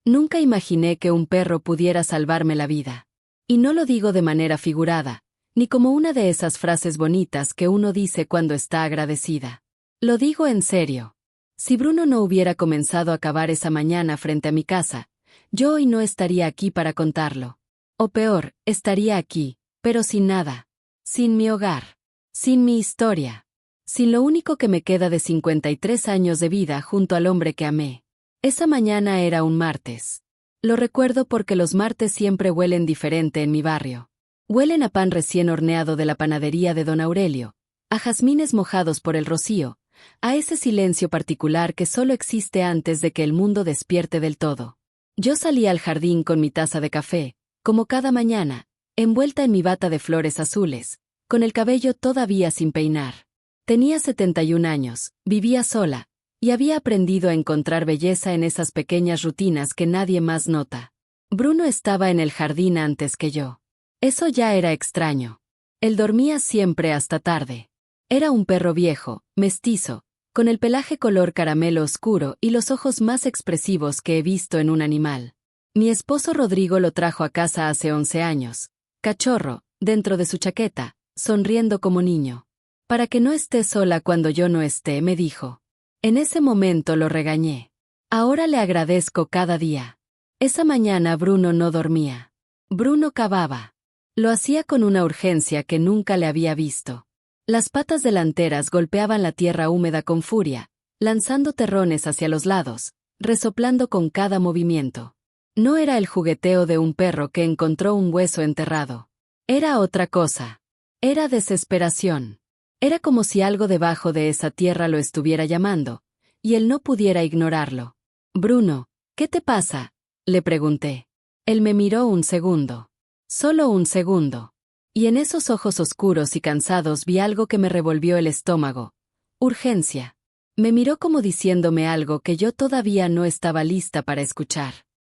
Nunca imaginé que un perro pudiera salvarme la vida. Y no lo digo de manera figurada, ni como una de esas frases bonitas que uno dice cuando está agradecida. Lo digo en serio. Si Bruno no hubiera comenzado a cavar esa mañana frente a mi casa, yo hoy no estaría aquí para contarlo. O peor, estaría aquí, pero sin nada. Sin mi hogar. Sin mi historia. Sin lo único que me queda de 53 años de vida junto al hombre que amé. Esa mañana era un martes. Lo recuerdo porque los martes siempre huelen diferente en mi barrio. Huelen a pan recién horneado de la panadería de don Aurelio, a jazmines mojados por el rocío, a ese silencio particular que solo existe antes de que el mundo despierte del todo. Yo salí al jardín con mi taza de café, como cada mañana, envuelta en mi bata de flores azules, con el cabello todavía sin peinar. Tenía 71 años, vivía sola, y había aprendido a encontrar belleza en esas pequeñas rutinas que nadie más nota. Bruno estaba en el jardín antes que yo. Eso ya era extraño. Él dormía siempre hasta tarde. Era un perro viejo, mestizo, con el pelaje color caramelo oscuro y los ojos más expresivos que he visto en un animal. Mi esposo Rodrigo lo trajo a casa hace 11 años, cachorro, dentro de su chaqueta, sonriendo como niño. Para que no esté sola cuando yo no esté, me dijo. En ese momento lo regañé. Ahora le agradezco cada día. Esa mañana Bruno no dormía. Bruno cavaba. Lo hacía con una urgencia que nunca le había visto. Las patas delanteras golpeaban la tierra húmeda con furia, lanzando terrones hacia los lados, resoplando con cada movimiento. No era el jugueteo de un perro que encontró un hueso enterrado. Era otra cosa. Era desesperación. Era como si algo debajo de esa tierra lo estuviera llamando, y él no pudiera ignorarlo. «Bruno, ¿qué te pasa?», le pregunté. Él me miró un segundo. Solo un segundo. Y en esos ojos oscuros y cansados vi algo que me revolvió el estómago. Urgencia. Me miró como diciéndome algo que yo todavía no estaba lista para escuchar.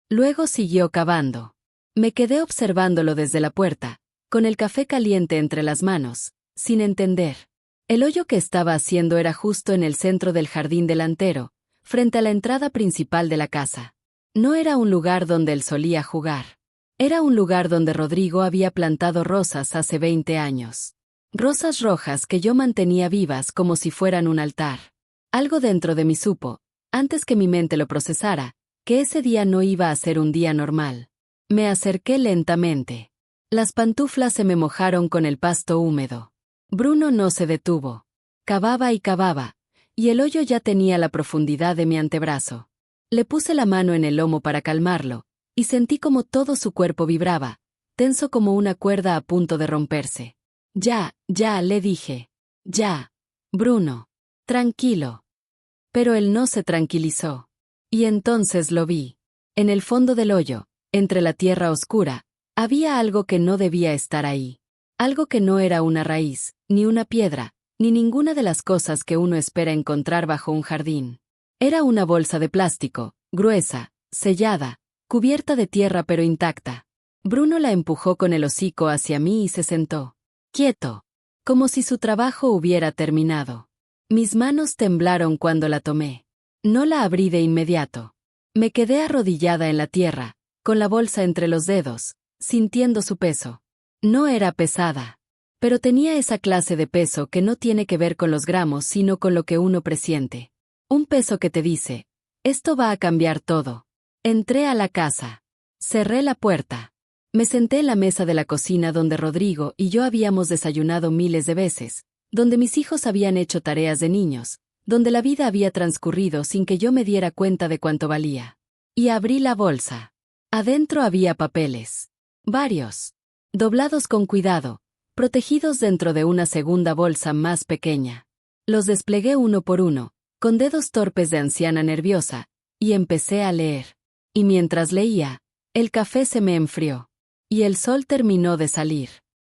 Luego siguió cavando. Me quedé observándolo desde la puerta, con el café caliente entre las manos, sin entender. El hoyo que estaba haciendo era justo en el centro del jardín delantero, frente a la entrada principal de la casa. No era un lugar donde él solía jugar. Era un lugar donde Rodrigo había plantado rosas hace 20 años. Rosas rojas que yo mantenía vivas como si fueran un altar. Algo dentro de mí supo, antes que mi mente lo procesara, que ese día no iba a ser un día normal. Me acerqué lentamente. Las pantuflas se me mojaron con el pasto húmedo. Bruno no se detuvo. Cavaba y cavaba, y el hoyo ya tenía la profundidad de mi antebrazo. Le puse la mano en el lomo para calmarlo, y sentí como todo su cuerpo vibraba, tenso como una cuerda a punto de romperse. Ya, le dije. Ya. Bruno. Tranquilo. Pero él no se tranquilizó. Y entonces lo vi. En el fondo del hoyo, entre la tierra oscura, había algo que no debía estar ahí. Algo que no era una raíz, ni una piedra, ni ninguna de las cosas que uno espera encontrar bajo un jardín. Era una bolsa de plástico, gruesa, sellada, cubierta de tierra pero intacta. Bruno la empujó con el hocico hacia mí y se sentó. Quieto. Como si su trabajo hubiera terminado. Mis manos temblaron cuando la tomé. No la abrí de inmediato. Me quedé arrodillada en la tierra, con la bolsa entre los dedos, sintiendo su peso. No era pesada. Pero tenía esa clase de peso que no tiene que ver con los gramos sino con lo que uno presiente. Un peso que te dice, esto va a cambiar todo. Entré a la casa. Cerré la puerta. Me senté en la mesa de la cocina donde Rodrigo y yo habíamos desayunado miles de veces, donde mis hijos habían hecho tareas de niños, donde la vida había transcurrido sin que yo me diera cuenta de cuánto valía. Y abrí la bolsa. Adentro había papeles. Varios. Doblados con cuidado, protegidos dentro de una segunda bolsa más pequeña. Los desplegué uno por uno, con dedos torpes de anciana nerviosa, y empecé a leer. Y mientras leía, el café se me enfrió. Y el sol terminó de salir.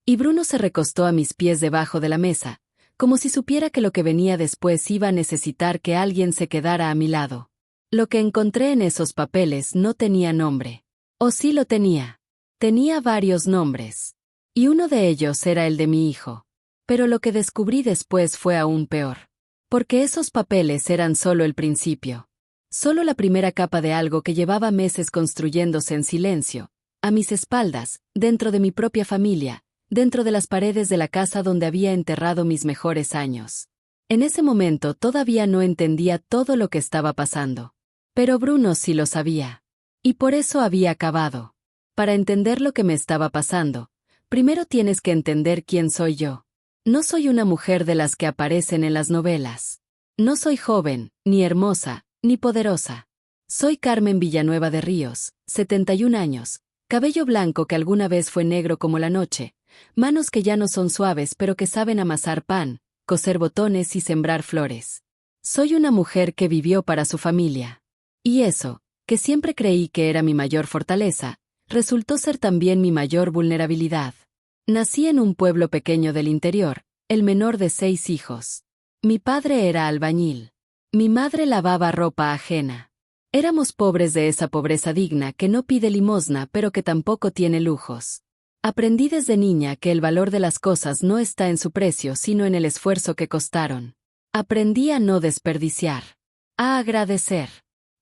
Y Bruno se recostó a mis pies debajo de la mesa, como si supiera que lo que venía después iba a necesitar que alguien se quedara a mi lado. Lo que encontré en esos papeles no tenía nombre. O sí lo tenía. Tenía varios nombres. Y uno de ellos era el de mi hijo. Pero lo que descubrí después fue aún peor. Porque esos papeles eran solo el principio. Solo la primera capa de algo que llevaba meses construyéndose en silencio, a mis espaldas, dentro de mi propia familia, dentro de las paredes de la casa donde había enterrado mis mejores años. En ese momento todavía no entendía todo lo que estaba pasando. Pero Bruno sí lo sabía. Y por eso había acabado. Para entender lo que me estaba pasando, primero tienes que entender quién soy yo. No soy una mujer de las que aparecen en las novelas. No soy joven, ni hermosa, ni poderosa. Soy Carmen Villanueva de Ríos, 71 años, cabello blanco que alguna vez fue negro como la noche, manos que ya no son suaves pero que saben amasar pan, coser botones y sembrar flores. Soy una mujer que vivió para su familia. Y eso, que siempre creí que era mi mayor fortaleza, resultó ser también mi mayor vulnerabilidad. Nací en un pueblo pequeño del interior, el menor de 6 hijos. Mi padre era albañil. Mi madre lavaba ropa ajena. Éramos pobres de esa pobreza digna que no pide limosna pero que tampoco tiene lujos. Aprendí desde niña que el valor de las cosas no está en su precio sino en el esfuerzo que costaron. Aprendí a no desperdiciar. A agradecer.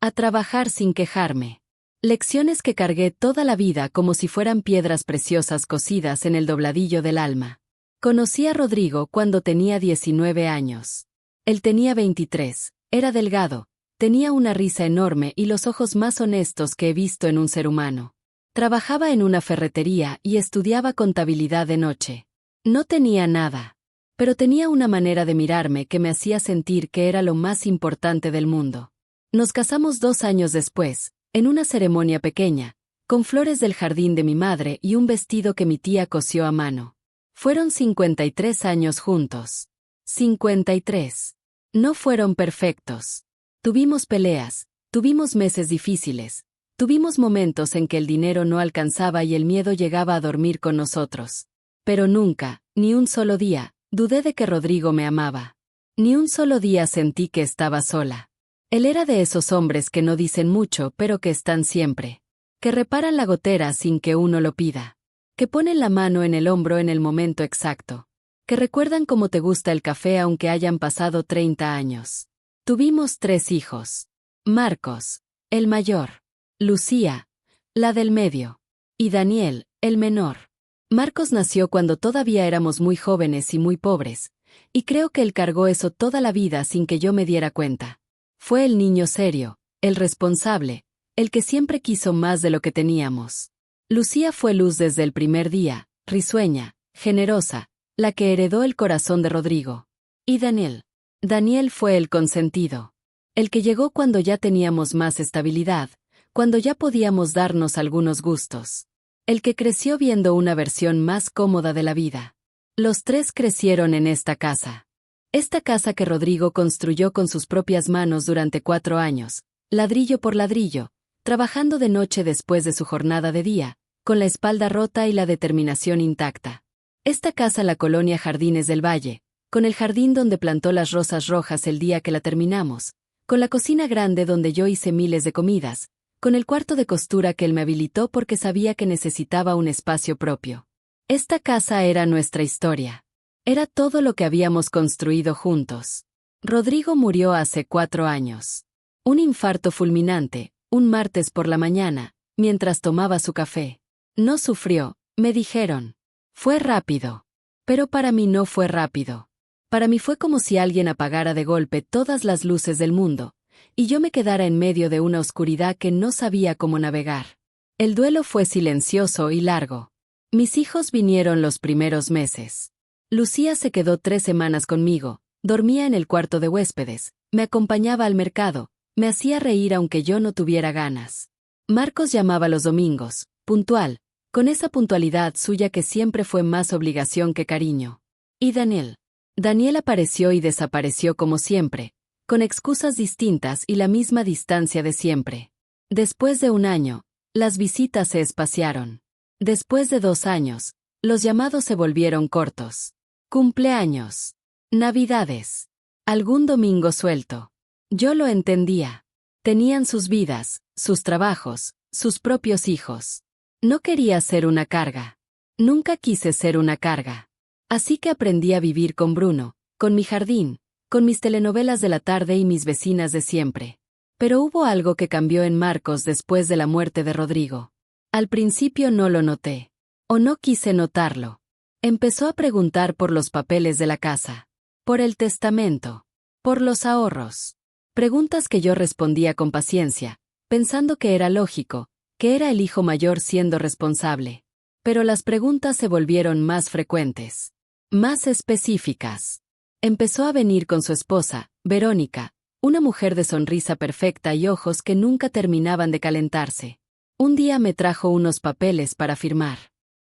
A trabajar sin quejarme. Lecciones que cargué toda la vida como si fueran piedras preciosas cosidas en el dobladillo del alma. Conocí a Rodrigo cuando tenía 19 años. Él tenía 23, era delgado, tenía una risa enorme y los ojos más honestos que he visto en un ser humano. Trabajaba en una ferretería y estudiaba contabilidad de noche. No tenía nada, pero tenía una manera de mirarme que me hacía sentir que era lo más importante del mundo. Nos casamos 2 años después, en una ceremonia pequeña, con flores del jardín de mi madre y un vestido que mi tía cosió a mano. Fueron 53 años juntos. 53. No fueron perfectos. Tuvimos peleas, tuvimos meses difíciles, tuvimos momentos en que el dinero no alcanzaba y el miedo llegaba a dormir con nosotros. Pero nunca, ni un solo día, dudé de que Rodrigo me amaba. Ni un solo día sentí que estaba sola. Él era de esos hombres que no dicen mucho pero que están siempre. Que reparan la gotera sin que uno lo pida. Que ponen la mano en el hombro en el momento exacto. Que recuerdan cómo te gusta el café aunque hayan pasado 30 años. Tuvimos 3 hijos. Marcos, el mayor. Lucía, la del medio. Y Daniel, el menor. Marcos nació cuando todavía éramos muy jóvenes y muy pobres. Y creo que él cargó eso toda la vida sin que yo me diera cuenta. Fue el niño serio, el responsable, el que siempre quiso más de lo que teníamos. Lucía fue luz desde el primer día, risueña, generosa, la que heredó el corazón de Rodrigo. Y Daniel fue el consentido. El que llegó cuando ya teníamos más estabilidad, cuando ya podíamos darnos algunos gustos. El que creció viendo una versión más cómoda de la vida. Los 3 crecieron en esta casa. Esta casa que Rodrigo construyó con sus propias manos durante 4 años, ladrillo por ladrillo, trabajando de noche después de su jornada de día, con la espalda rota y la determinación intacta. Esta casa la colonia Jardines del Valle, con el jardín donde plantó las rosas rojas el día que la terminamos, con la cocina grande donde yo hice miles de comidas, con el cuarto de costura que él me habilitó porque sabía que necesitaba un espacio propio. Esta casa era nuestra historia. Era todo lo que habíamos construido juntos. Rodrigo murió hace 4 años. Un infarto fulminante, un martes por la mañana, mientras tomaba su café. No sufrió, me dijeron. Fue rápido. Pero para mí no fue rápido. Para mí fue como si alguien apagara de golpe todas las luces del mundo, y yo me quedara en medio de una oscuridad que no sabía cómo navegar. El duelo fue silencioso y largo. Mis hijos vinieron los primeros meses. Lucía se quedó 3 semanas conmigo, dormía en el cuarto de huéspedes, me acompañaba al mercado, me hacía reír aunque yo no tuviera ganas. Marcos llamaba los domingos, puntual, con esa puntualidad suya que siempre fue más obligación que cariño. Y Daniel apareció y desapareció como siempre, con excusas distintas y la misma distancia de siempre. Después de 1 año, las visitas se espaciaron. Después de 2 años, los llamados se volvieron cortos. Cumpleaños. Navidades. Algún domingo suelto. Yo lo entendía. Tenían sus vidas, sus trabajos, sus propios hijos. No quería ser una carga. Nunca quise ser una carga. Así que aprendí a vivir con Bruno, con mi jardín, con mis telenovelas de la tarde y mis vecinas de siempre. Pero hubo algo que cambió en Marcos después de la muerte de Rodrigo. Al principio no lo noté. O no quise notarlo. Empezó a preguntar por los papeles de la casa. Por el testamento. Por los ahorros. Preguntas que yo respondía con paciencia, pensando que era lógico, que era el hijo mayor siendo responsable. Pero las preguntas se volvieron más frecuentes. Más específicas. Empezó a venir con su esposa, Verónica, una mujer de sonrisa perfecta y ojos que nunca terminaban de calentarse. Un día me trajo unos papeles para firmar.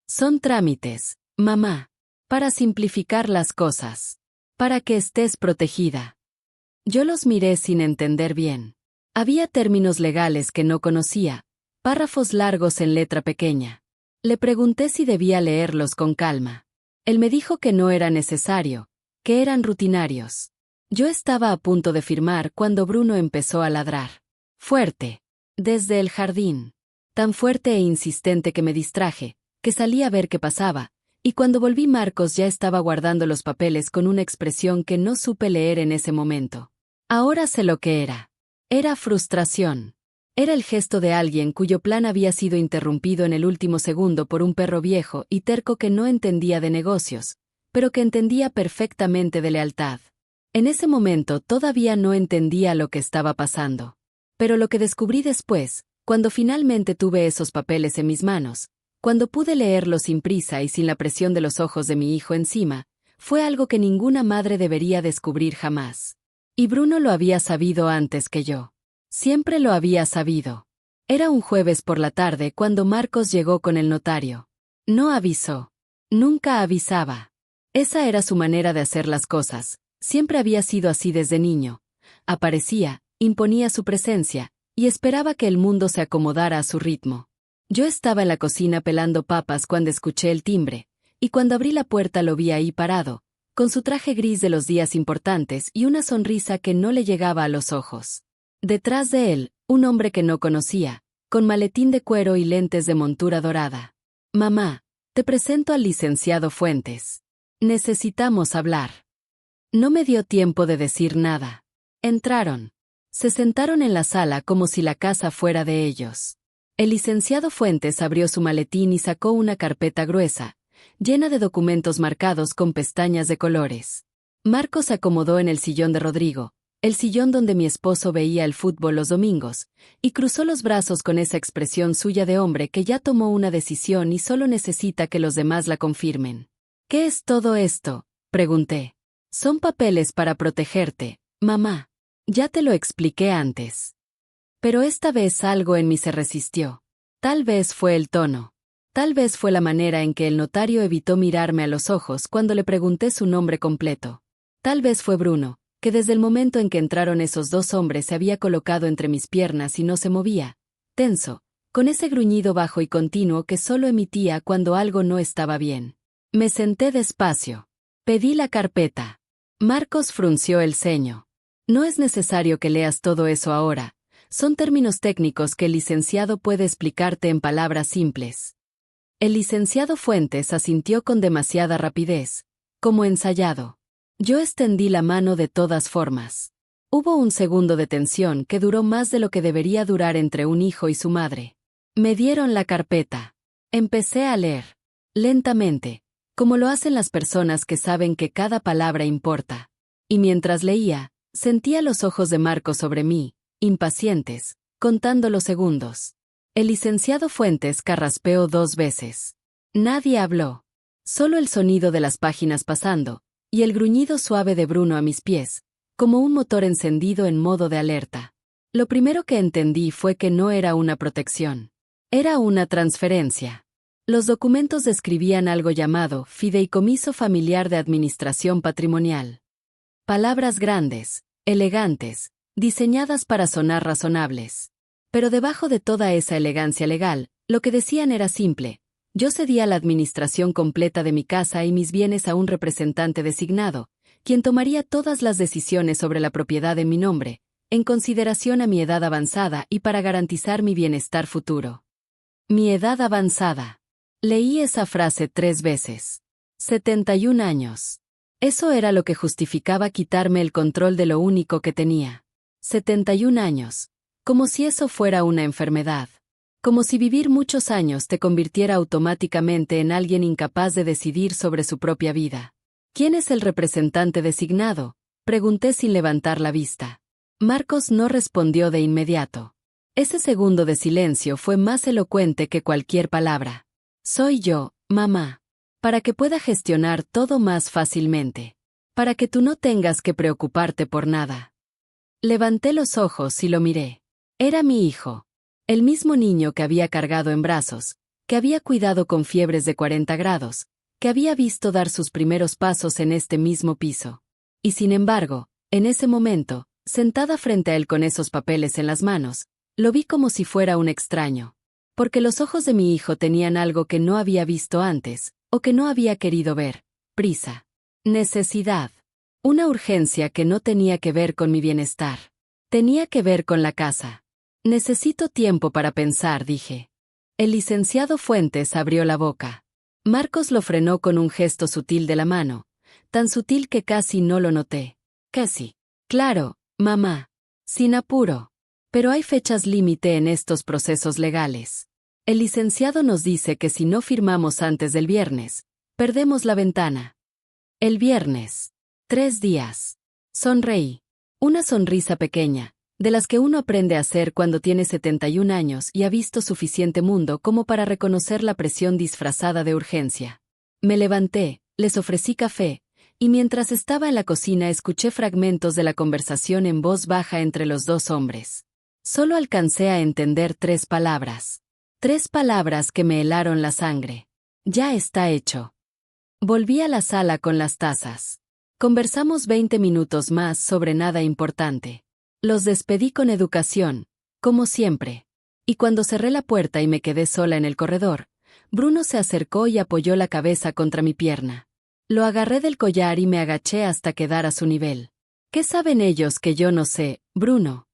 Son trámites, mamá. Para simplificar las cosas. Para que estés protegida. Yo los miré sin entender bien. Había términos legales que no conocía, párrafos largos en letra pequeña. Le pregunté si debía leerlos con calma. Él me dijo que no era necesario, que eran rutinarios. Yo estaba a punto de firmar cuando Bruno empezó a ladrar. Fuerte. Desde el jardín. Tan fuerte e insistente que me distraje, que salí a ver qué pasaba, y cuando volví Marcos ya estaba guardando los papeles con una expresión que no supe leer en ese momento. Ahora sé lo que era. Era frustración. Era el gesto de alguien cuyo plan había sido interrumpido en el último segundo por un perro viejo y terco que no entendía de negocios, pero que entendía perfectamente de lealtad. En ese momento todavía no entendía lo que estaba pasando. Pero lo que descubrí después, cuando finalmente tuve esos papeles en mis manos, cuando pude leerlos sin prisa y sin la presión de los ojos de mi hijo encima, fue algo que ninguna madre debería descubrir jamás. Y Bruno lo había sabido antes que yo. Siempre lo había sabido. Era un jueves por la tarde cuando Marcos llegó con el notario. No avisó. Nunca avisaba. Esa era su manera de hacer las cosas. Siempre había sido así desde niño. Aparecía, imponía su presencia, y esperaba que el mundo se acomodara a su ritmo. Yo estaba en la cocina pelando papas cuando escuché el timbre, y cuando abrí la puerta lo vi ahí parado, con su traje gris de los días importantes y una sonrisa que no le llegaba a los ojos. Detrás de él, un hombre que no conocía, con maletín de cuero y lentes de montura dorada. Mamá, te presento al licenciado Fuentes. Necesitamos hablar. No me dio tiempo de decir nada. Entraron. Se sentaron en la sala como si la casa fuera de ellos. El licenciado Fuentes abrió su maletín y sacó una carpeta gruesa, llena de documentos marcados con pestañas de colores. Marcos se acomodó en el sillón de Rodrigo, el sillón donde mi esposo veía el fútbol los domingos, y cruzó los brazos con esa expresión suya de hombre que ya tomó una decisión y solo necesita que los demás la confirmen. ¿Qué es todo esto?, pregunté. Son papeles para protegerte, mamá. Ya te lo expliqué antes. Pero esta vez algo en mí se resistió. Tal vez fue el tono. Tal vez fue la manera en que el notario evitó mirarme a los ojos cuando le pregunté su nombre completo. Tal vez fue Bruno, que desde el momento en que entraron esos dos hombres se había colocado entre mis piernas y no se movía, tenso, con ese gruñido bajo y continuo que solo emitía cuando algo no estaba bien. Me senté despacio. Pedí la carpeta. Marcos frunció el ceño. No es necesario que leas todo eso ahora. Son términos técnicos que el licenciado puede explicarte en palabras simples. El licenciado Fuentes asintió con demasiada rapidez, como ensayado. Yo extendí la mano de todas formas. Hubo un segundo de tensión que duró más de lo que debería durar entre un hijo y su madre. Me dieron la carpeta. Empecé a leer. Lentamente, como lo hacen las personas que saben que cada palabra importa. Y mientras leía, sentía los ojos de Marcos sobre mí, impacientes, contando los segundos. El licenciado Fuentes carraspeó 2 veces. Nadie habló. Solo el sonido de las páginas pasando, y el gruñido suave de Bruno a mis pies, como un motor encendido en modo de alerta. Lo primero que entendí fue que no era una protección. Era una transferencia. Los documentos describían algo llamado Fideicomiso Familiar de Administración Patrimonial. Palabras grandes, elegantes, diseñadas para sonar razonables. Pero debajo de toda esa elegancia legal, lo que decían era simple. Yo cedía la administración completa de mi casa y mis bienes a un representante designado, quien tomaría todas las decisiones sobre la propiedad en mi nombre, en consideración a mi edad avanzada y para garantizar mi bienestar futuro. Mi edad avanzada. Leí esa frase 3 veces. 71 años. Eso era lo que justificaba quitarme el control de lo único que tenía. 71 años. Como si eso fuera una enfermedad. Como si vivir muchos años te convirtiera automáticamente en alguien incapaz de decidir sobre su propia vida. ¿Quién es el representante designado?, pregunté sin levantar la vista. Marcos no respondió de inmediato. Ese segundo de silencio fue más elocuente que cualquier palabra. Soy yo, mamá. Para que pueda gestionar todo más fácilmente. Para que tú no tengas que preocuparte por nada. Levanté los ojos y lo miré. Era mi hijo. El mismo niño que había cargado en brazos, que había cuidado con fiebres de 40 grados, que había visto dar sus primeros pasos en este mismo piso. Y sin embargo, en ese momento, sentada frente a él con esos papeles en las manos, lo vi como si fuera un extraño. Porque los ojos de mi hijo tenían algo que no había visto antes, o que no había querido ver: prisa. Necesidad. Una urgencia que no tenía que ver con mi bienestar. Tenía que ver con la casa. Necesito tiempo para pensar, dije. El licenciado Fuentes abrió la boca. Marcos lo frenó con un gesto sutil de la mano, tan sutil que casi no lo noté. Casi. Claro, mamá. Sin apuro. Pero hay fechas límite en estos procesos legales. El licenciado nos dice que si no firmamos antes del viernes, perdemos la ventana. El viernes. 3 días. Sonreí. Una sonrisa pequeña, de las que uno aprende a hacer cuando tiene 71 años y ha visto suficiente mundo como para reconocer la presión disfrazada de urgencia. Me levanté, les ofrecí café, y mientras estaba en la cocina escuché fragmentos de la conversación en voz baja entre los dos hombres. Solo alcancé a entender 3 palabras. 3 palabras que me helaron la sangre. Ya está hecho. Volví a la sala con las tazas. Conversamos 20 minutos más sobre nada importante. Los despedí con educación, como siempre. Y cuando cerré la puerta y me quedé sola en el corredor, Bruno se acercó y apoyó la cabeza contra mi pierna. Lo agarré del collar y me agaché hasta quedar a su nivel. ¿Qué saben ellos que yo no sé, Bruno?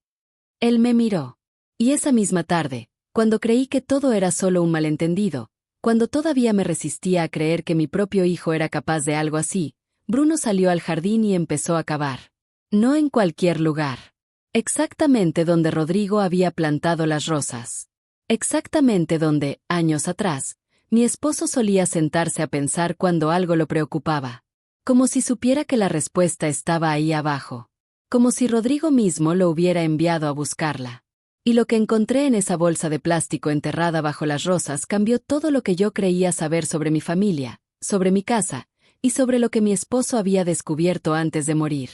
Él me miró. Y esa misma tarde, cuando creí que todo era solo un malentendido, cuando todavía me resistía a creer que mi propio hijo era capaz de algo así, Bruno salió al jardín y empezó a cavar. No en cualquier lugar. Exactamente donde Rodrigo había plantado las rosas. Exactamente donde, años atrás, mi esposo solía sentarse a pensar cuando algo lo preocupaba. Como si supiera que la respuesta estaba ahí abajo. Como si Rodrigo mismo lo hubiera enviado a buscarla. Y lo que encontré en esa bolsa de plástico enterrada bajo las rosas cambió todo lo que yo creía saber sobre mi familia, sobre mi casa, y sobre lo que mi esposo había descubierto antes de morir.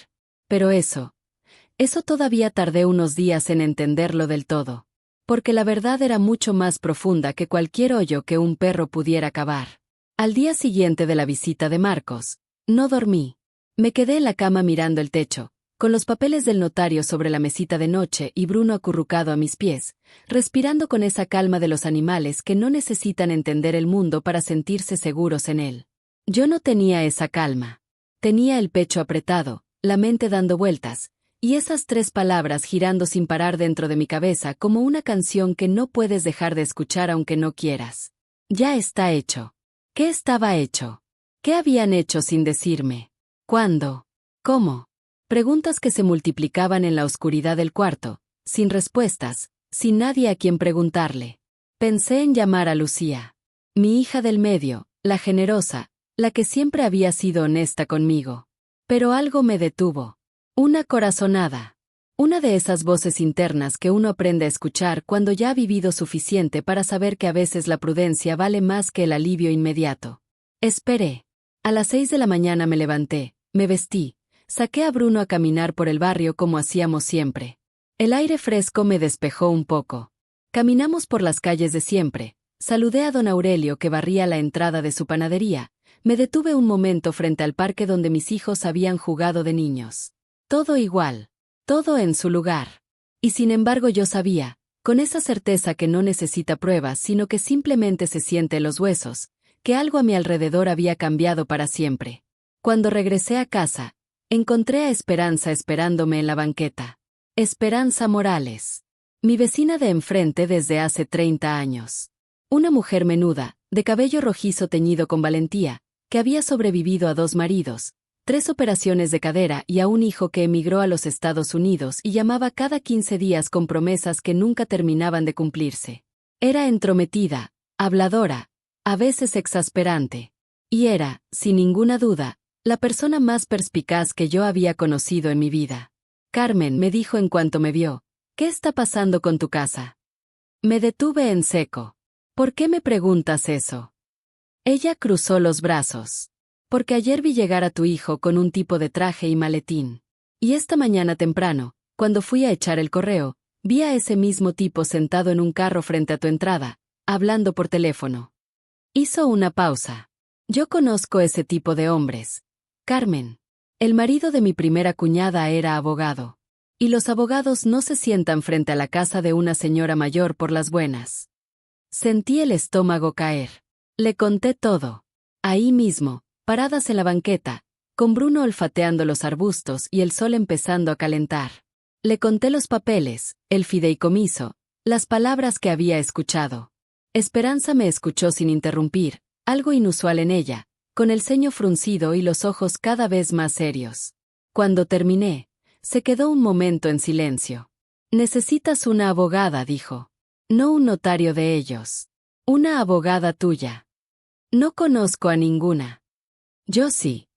Pero eso todavía tardé unos días en entenderlo del todo. Porque la verdad era mucho más profunda que cualquier hoyo que un perro pudiera cavar. Al día siguiente de la visita de Marcos, no dormí. Me quedé en la cama mirando el techo, con los papeles del notario sobre la mesita de noche y Bruno acurrucado a mis pies, respirando con esa calma de los animales que no necesitan entender el mundo para sentirse seguros en él. Yo no tenía esa calma. Tenía el pecho apretado, la mente dando vueltas, y esas 3 palabras girando sin parar dentro de mi cabeza como una canción que no puedes dejar de escuchar aunque no quieras. Ya está hecho. ¿Qué estaba hecho? ¿Qué habían hecho sin decirme? ¿Cuándo? ¿Cómo? Preguntas que se multiplicaban en la oscuridad del cuarto, sin respuestas, sin nadie a quien preguntarle. Pensé en llamar a Lucía. Mi hija del medio, la generosa, la que siempre había sido honesta conmigo. Pero algo me detuvo. Una corazonada. Una de esas voces internas que uno aprende a escuchar cuando ya ha vivido suficiente para saber que a veces la prudencia vale más que el alivio inmediato. Esperé. A las 6 de la mañana me levanté, me vestí, saqué a Bruno a caminar por el barrio como hacíamos siempre. El aire fresco me despejó un poco. Caminamos por las calles de siempre, saludé a don Aurelio que barría la entrada de su panadería, me detuve un momento frente al parque donde mis hijos habían jugado de niños. Todo igual, todo en su lugar. Y sin embargo yo sabía, con esa certeza que no necesita pruebas sino que simplemente se siente en los huesos, que algo a mi alrededor había cambiado para siempre. Cuando regresé a casa, encontré a Esperanza esperándome en la banqueta. Esperanza Morales. Mi vecina de enfrente desde hace 30 años. Una mujer menuda, de cabello rojizo teñido con valentía, que había sobrevivido a 2 maridos, 3 operaciones de cadera y a un hijo que emigró a los Estados Unidos y llamaba cada 15 días con promesas que nunca terminaban de cumplirse. Era entrometida, habladora, a veces exasperante. Y era, sin ninguna duda, la persona más perspicaz que yo había conocido en mi vida. Carmen, me dijo en cuanto me vio, ¿qué está pasando con tu casa? Me detuve en seco. ¿Por qué me preguntas eso? Ella cruzó los brazos. Porque ayer vi llegar a tu hijo con un tipo de traje y maletín. Y esta mañana temprano, cuando fui a echar el correo, vi a ese mismo tipo sentado en un carro frente a tu entrada, hablando por teléfono. Hizo una pausa. Yo conozco ese tipo de hombres. Carmen. El marido de mi primera cuñada era abogado. Y los abogados no se sientan frente a la casa de una señora mayor por las buenas. Sentí el estómago caer. Le conté todo. Ahí mismo, paradas en la banqueta, con Bruno olfateando los arbustos y el sol empezando a calentar. Le conté los papeles, el fideicomiso, las palabras que había escuchado. Esperanza me escuchó sin interrumpir, algo inusual en ella, con el ceño fruncido y los ojos cada vez más serios. Cuando terminé, se quedó un momento en silencio. Necesitas una abogada, dijo. No un notario de ellos. Una abogada tuya. No conozco a ninguna. Yo sí.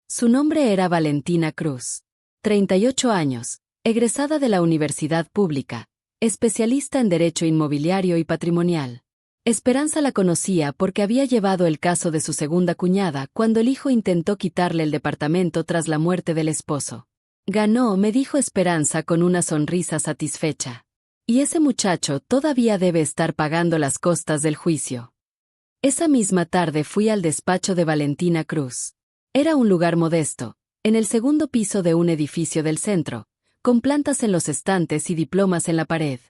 Su nombre era Valentina Cruz. 38 años, egresada de la Universidad Pública, especialista en Derecho Inmobiliario y Patrimonial. Esperanza la conocía porque había llevado el caso de su segunda cuñada cuando el hijo intentó quitarle el departamento tras la muerte del esposo. Ganó, me dijo Esperanza con una sonrisa satisfecha. Y ese muchacho todavía debe estar pagando las costas del juicio. Esa misma tarde fui al despacho de Valentina Cruz. Era un lugar modesto, en el segundo piso de un edificio del centro, con plantas en los estantes y diplomas en la pared.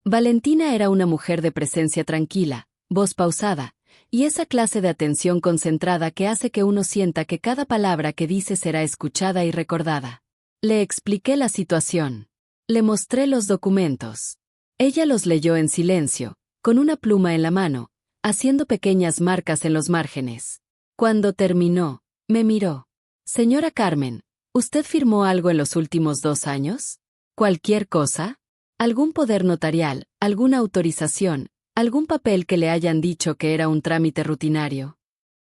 Valentina era una mujer de presencia tranquila, voz pausada, y esa clase de atención concentrada que hace que uno sienta que cada palabra que dice será escuchada y recordada. Le expliqué la situación. Le mostré los documentos. Ella los leyó en silencio, con una pluma en la mano, haciendo pequeñas marcas en los márgenes. Cuando terminó, me miró. Señora Carmen, ¿usted firmó algo en los últimos 2 años? ¿Cualquier cosa? ¿Algún poder notarial, alguna autorización, algún papel que le hayan dicho que era un trámite rutinario?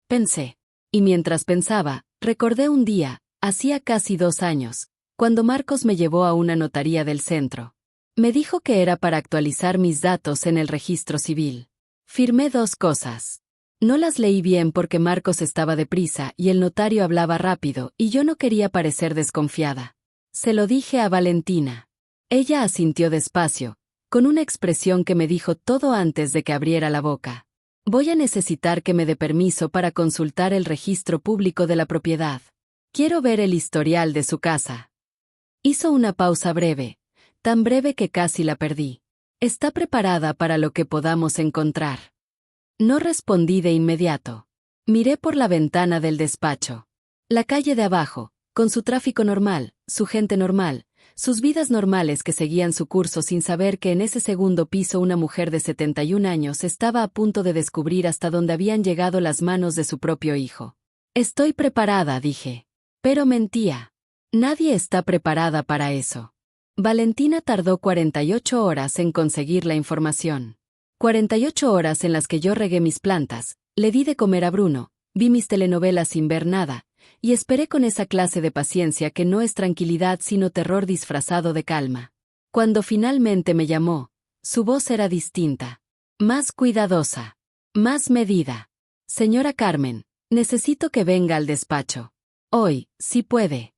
Pensé. Y mientras pensaba, recordé un día, hacía casi 2 años, cuando Marcos me llevó a una notaría del centro. Me dijo que era para actualizar mis datos en el registro civil. Firmé 2 cosas. No las leí bien porque Marcos estaba deprisa y el notario hablaba rápido y yo no quería parecer desconfiada. Se lo dije a Valentina. Ella asintió despacio, con una expresión que me dijo todo antes de que abriera la boca. Voy a necesitar que me dé permiso para consultar el registro público de la propiedad. Quiero ver el historial de su casa. Hizo una pausa breve, tan breve que casi la perdí. ¿Está preparada para lo que podamos encontrar? No respondí de inmediato. Miré por la ventana del despacho. La calle de abajo, con su tráfico normal, su gente normal, sus vidas normales que seguían su curso sin saber que en ese segundo piso una mujer de 71 años estaba a punto de descubrir hasta dónde habían llegado las manos de su propio hijo. Estoy preparada, dije. Pero mentía. Nadie está preparada para eso. Valentina tardó 48 horas en conseguir la información. 48 horas en las que yo regué mis plantas, le di de comer a Bruno, vi mis telenovelas sin ver nada, y esperé con esa clase de paciencia que no es tranquilidad sino terror disfrazado de calma. Cuando finalmente me llamó, su voz era distinta, más cuidadosa, más medida. Señora Carmen, necesito que venga al despacho. Hoy, si puede.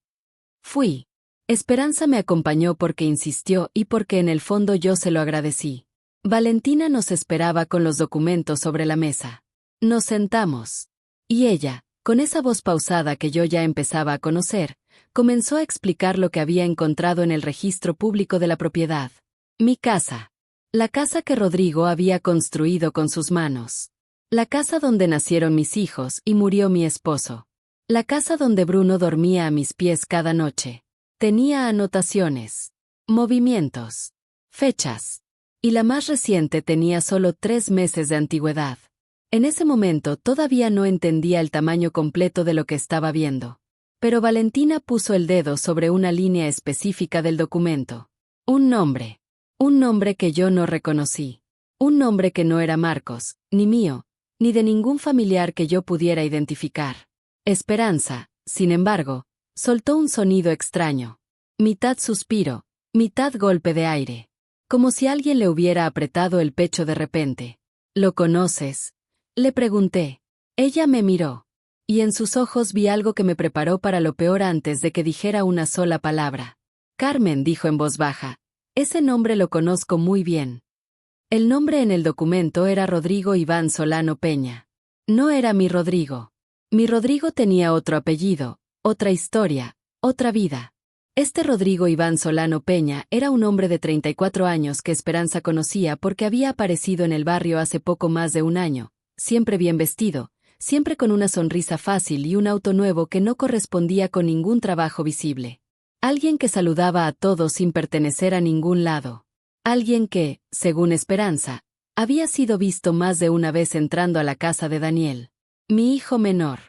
Fui. Esperanza me acompañó porque insistió y porque en el fondo yo se lo agradecí. Valentina nos esperaba con los documentos sobre la mesa. Nos sentamos. Y ella, con esa voz pausada que yo ya empezaba a conocer, comenzó a explicar lo que había encontrado en el registro público de la propiedad. Mi casa. La casa que Rodrigo había construido con sus manos. La casa donde nacieron mis hijos y murió mi esposo. La casa donde Bruno dormía a mis pies cada noche. Tenía anotaciones, movimientos, fechas. Y la más reciente tenía solo 3 meses de antigüedad. En ese momento todavía no entendía el tamaño completo de lo que estaba viendo. Pero Valentina puso el dedo sobre una línea específica del documento. Un nombre. Un nombre que yo no reconocí. Un nombre que no era Marcos, ni mío, ni de ningún familiar que yo pudiera identificar. Esperanza, sin embargo, soltó un sonido extraño. Mitad suspiro, mitad golpe de aire. Como si alguien le hubiera apretado el pecho de repente. ¿Lo conoces?, le pregunté. Ella me miró. Y en sus ojos vi algo que me preparó para lo peor antes de que dijera una sola palabra. Carmen, dijo en voz baja. Ese nombre lo conozco muy bien. El nombre en el documento era Rodrigo Iván Solano Peña. No era mi Rodrigo. Mi Rodrigo tenía otro apellido, otra historia, otra vida. Este Rodrigo Iván Solano Peña era un hombre de 34 años que Esperanza conocía porque había aparecido en el barrio hace poco más de un año, siempre bien vestido, siempre con una sonrisa fácil y un auto nuevo que no correspondía con ningún trabajo visible. Alguien que saludaba a todos sin pertenecer a ningún lado. Alguien que, según Esperanza, había sido visto más de una vez entrando a la casa de Daniel. Mi hijo menor.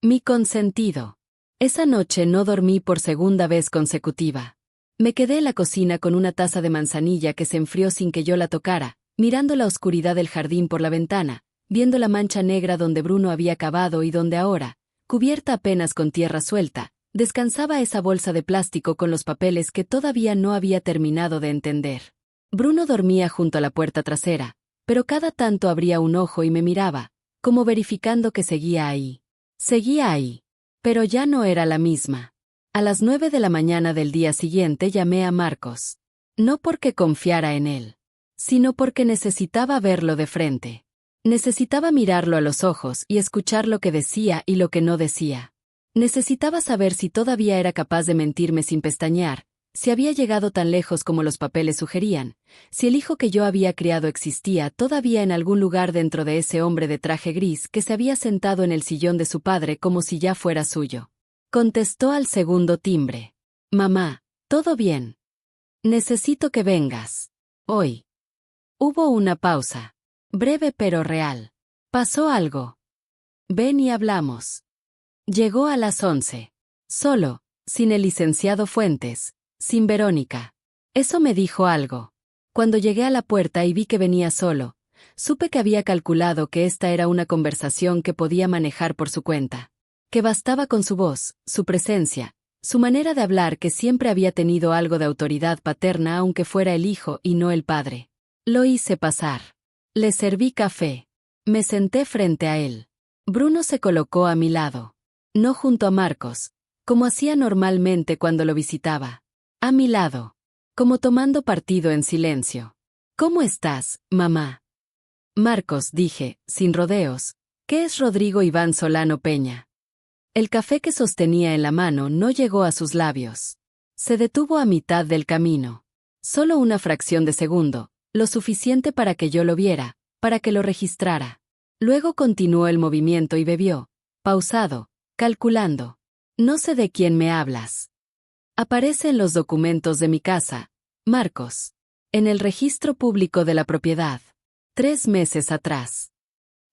Mi consentido. Esa noche no dormí por segunda vez consecutiva. Me quedé en la cocina con una taza de manzanilla que se enfrió sin que yo la tocara, mirando la oscuridad del jardín por la ventana, viendo la mancha negra donde Bruno había cavado y donde ahora, cubierta apenas con tierra suelta, descansaba esa bolsa de plástico con los papeles que todavía no había terminado de entender. Bruno dormía junto a la puerta trasera, pero cada tanto abría un ojo y me miraba, como verificando que seguía ahí. Seguía ahí. Pero ya no era la misma. A las 9 de la mañana del día siguiente llamé a Marcos. No porque confiara en él, sino porque necesitaba verlo de frente. Necesitaba mirarlo a los ojos y escuchar lo que decía y lo que no decía. Necesitaba saber si todavía era capaz de mentirme sin pestañear, si había llegado tan lejos como los papeles sugerían, si el hijo que yo había criado existía todavía en algún lugar dentro de ese hombre de traje gris que se había sentado en el sillón de su padre como si ya fuera suyo. Contestó al segundo timbre. Mamá, ¿todo bien? Necesito que vengas. Hoy. Hubo una pausa. Breve pero real. Pasó algo. Ven y hablamos. Llegó a las 11. Solo, sin el licenciado Fuentes, sin Verónica. Eso me dijo algo. Cuando llegué a la puerta y vi que venía solo, supe que había calculado que esta era una conversación que podía manejar por su cuenta. Que bastaba con su voz, su presencia, su manera de hablar que siempre había tenido algo de autoridad paterna aunque fuera el hijo y no el padre. Lo hice pasar. Le serví café. Me senté frente a él. Bruno se colocó a mi lado. No junto a Marcos, como hacía normalmente cuando lo visitaba. A mi lado. Como tomando partido en silencio. ¿Cómo estás, mamá? Marcos, dije, sin rodeos. ¿Qué es Rodrigo Iván Solano Peña? El café que sostenía en la mano no llegó a sus labios. Se detuvo a mitad del camino. Solo una fracción de segundo, lo suficiente para que yo lo viera, para que lo registrara. Luego continuó el movimiento y bebió, pausado, calculando. No sé de quién me hablas. Aparece en los documentos de mi casa, Marcos. En el registro público de la propiedad. 3 meses atrás.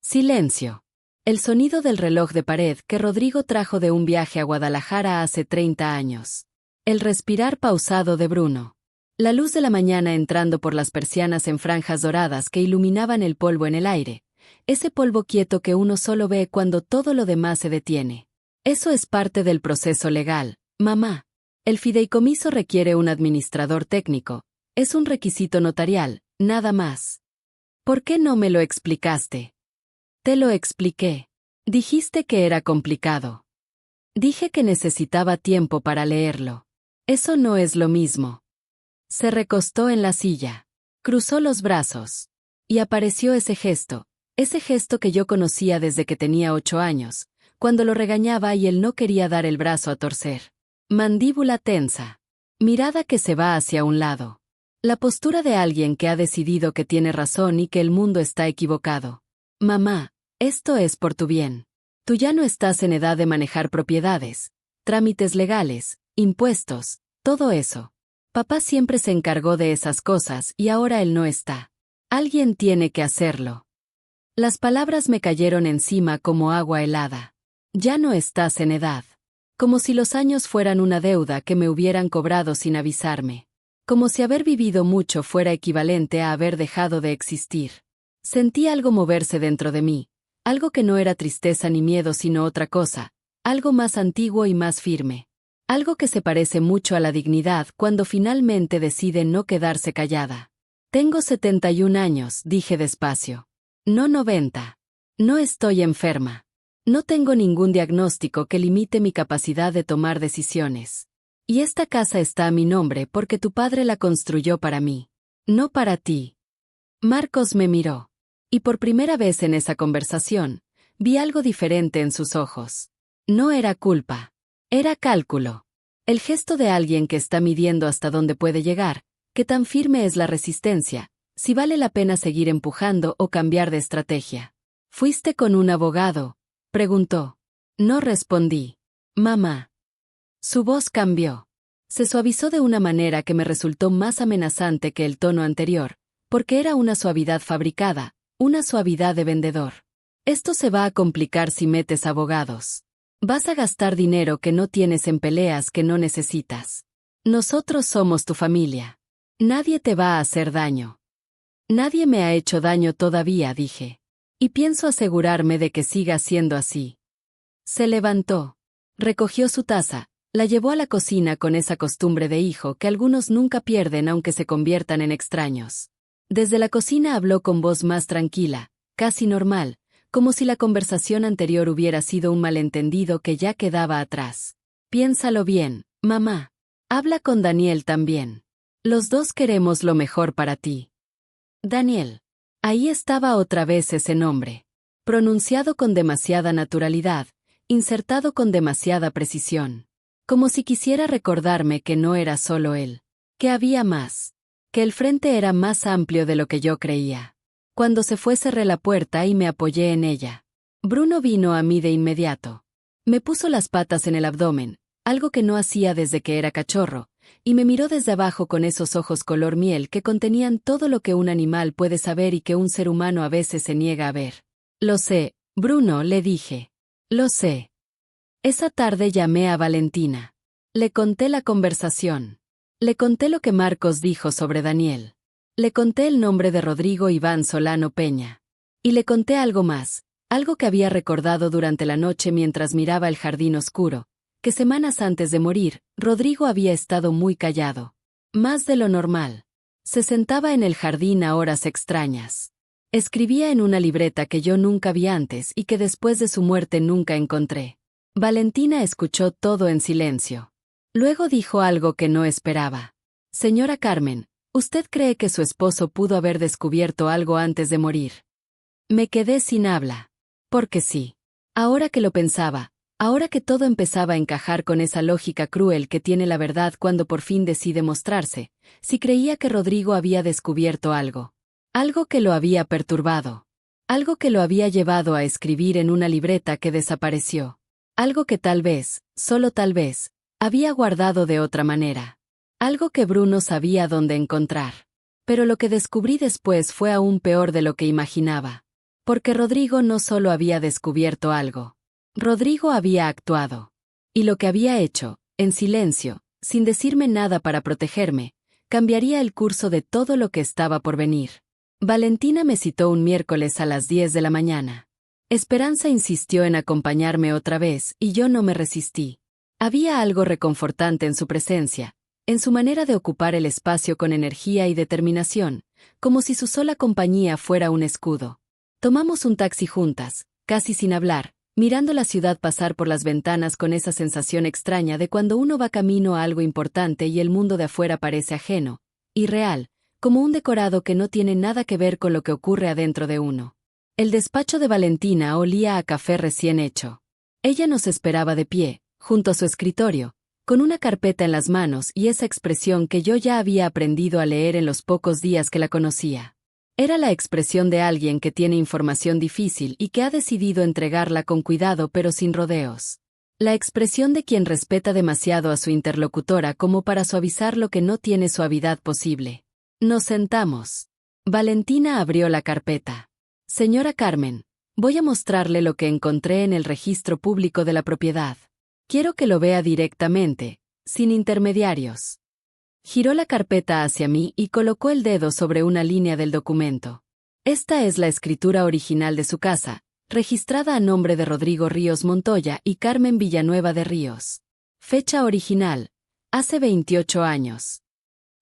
Silencio. El sonido del reloj de pared que Rodrigo trajo de un viaje a Guadalajara hace 30 años. El respirar pausado de Bruno. La luz de la mañana entrando por las persianas en franjas doradas que iluminaban el polvo en el aire. Ese polvo quieto que uno solo ve cuando todo lo demás se detiene. Eso es parte del proceso legal, mamá. El fideicomiso requiere un administrador técnico. Es un requisito notarial, nada más. ¿Por qué no me lo explicaste? Te lo expliqué. Dijiste que era complicado. Dije que necesitaba tiempo para leerlo. Eso no es lo mismo. Se recostó en la silla. Cruzó los brazos. Y apareció ese gesto que yo conocía desde que tenía 8 años, cuando lo regañaba y él no quería dar el brazo a torcer. Mandíbula tensa. Mirada que se va hacia un lado. La postura de alguien que ha decidido que tiene razón y que el mundo está equivocado. Mamá, esto es por tu bien. Tú ya no estás en edad de manejar propiedades, trámites legales, impuestos, todo eso. Papá siempre se encargó de esas cosas y ahora él no está. Alguien tiene que hacerlo. Las palabras me cayeron encima como agua helada. Ya no estás en edad. Como si los años fueran una deuda que me hubieran cobrado sin avisarme. Como si haber vivido mucho fuera equivalente a haber dejado de existir. Sentí algo moverse dentro de mí, algo que no era tristeza ni miedo sino otra cosa, algo más antiguo y más firme. Algo que se parece mucho a la dignidad cuando finalmente decide no quedarse callada. Tengo 71 años, dije despacio. No 90. No estoy enferma. No tengo ningún diagnóstico que limite mi capacidad de tomar decisiones. Y esta casa está a mi nombre porque tu padre la construyó para mí. No para ti. Marcos me miró. Y por primera vez en esa conversación, vi algo diferente en sus ojos. No era culpa. Era cálculo. El gesto de alguien que está midiendo hasta dónde puede llegar, qué tan firme es la resistencia, si vale la pena seguir empujando o cambiar de estrategia. ¿Fuiste con un abogado?, preguntó. No respondí. Mamá. Su voz cambió. Se suavizó de una manera que me resultó más amenazante que el tono anterior, porque era una suavidad fabricada, una suavidad de vendedor. Esto se va a complicar si metes abogados. Vas a gastar dinero que no tienes en peleas que no necesitas. Nosotros somos tu familia. Nadie te va a hacer daño. Nadie me ha hecho daño todavía, dije. Y pienso asegurarme de que siga siendo así. Se levantó. Recogió su taza, la llevó a la cocina con esa costumbre de hijo que algunos nunca pierden aunque se conviertan en extraños. Desde la cocina habló con voz más tranquila, casi normal, como si la conversación anterior hubiera sido un malentendido que ya quedaba atrás. Piénsalo bien, mamá. Habla con Daniel también. Los dos queremos lo mejor para ti. Daniel. Ahí estaba otra vez ese nombre. Pronunciado con demasiada naturalidad, insertado con demasiada precisión. Como si quisiera recordarme que no era solo él. Que había más. Que el frente era más amplio de lo que yo creía. Cuando se fue cerré la puerta y me apoyé en ella. Bruno vino a mí de inmediato. Me puso las patas en el abdomen, algo que no hacía desde que era cachorro, y me miró desde abajo con esos ojos color miel que contenían todo lo que un animal puede saber y que un ser humano a veces se niega a ver. Lo sé, Bruno, le dije. Lo sé. Esa tarde llamé a Valentina. Le conté la conversación. Le conté lo que Marcos dijo sobre Daniel. Le conté el nombre de Rodrigo Iván Solano Peña. Y le conté algo más, algo que había recordado durante la noche mientras miraba el jardín oscuro, que semanas antes de morir, Rodrigo había estado muy callado. Más de lo normal. Se sentaba en el jardín a horas extrañas. Escribía en una libreta que yo nunca vi antes y que después de su muerte nunca encontré. Valentina escuchó todo en silencio. Luego dijo algo que no esperaba. Señora Carmen, ¿usted cree que su esposo pudo haber descubierto algo antes de morir? Me quedé sin habla. Porque sí. Ahora que lo pensaba, ahora que todo empezaba a encajar con esa lógica cruel que tiene la verdad cuando por fin decide mostrarse, sí creía que Rodrigo había descubierto algo. Algo que lo había perturbado. Algo que lo había llevado a escribir en una libreta que desapareció. Algo que tal vez, solo tal vez, había guardado de otra manera. Algo que Bruno sabía dónde encontrar. Pero lo que descubrí después fue aún peor de lo que imaginaba. Porque Rodrigo no solo había descubierto algo. Rodrigo había actuado. Y lo que había hecho, en silencio, sin decirme nada para protegerme, cambiaría el curso de todo lo que estaba por venir. Valentina me citó un miércoles a las 10 de la mañana. Esperanza insistió en acompañarme otra vez y yo no me resistí. Había algo reconfortante en su presencia, en su manera de ocupar el espacio con energía y determinación, como si su sola compañía fuera un escudo. Tomamos un taxi juntas, casi sin hablar, mirando la ciudad pasar por las ventanas con esa sensación extraña de cuando uno va camino a algo importante y el mundo de afuera parece ajeno, irreal, como un decorado que no tiene nada que ver con lo que ocurre adentro de uno. El despacho de Valentina olía a café recién hecho. Ella nos esperaba de pie, junto a su escritorio, con una carpeta en las manos y esa expresión que yo ya había aprendido a leer en los pocos días que la conocía. Era la expresión de alguien que tiene información difícil y que ha decidido entregarla con cuidado pero sin rodeos. La expresión de quien respeta demasiado a su interlocutora como para suavizar lo que no tiene suavidad posible. Nos sentamos. Valentina abrió la carpeta. Señora Carmen, voy a mostrarle lo que encontré en el registro público de la propiedad. Quiero que lo vea directamente, sin intermediarios. Giró la carpeta hacia mí y colocó el dedo sobre una línea del documento. Esta es la escritura original de su casa, registrada a nombre de Rodrigo Ríos Montoya y Carmen Villanueva de Ríos. Fecha original, hace 28 años.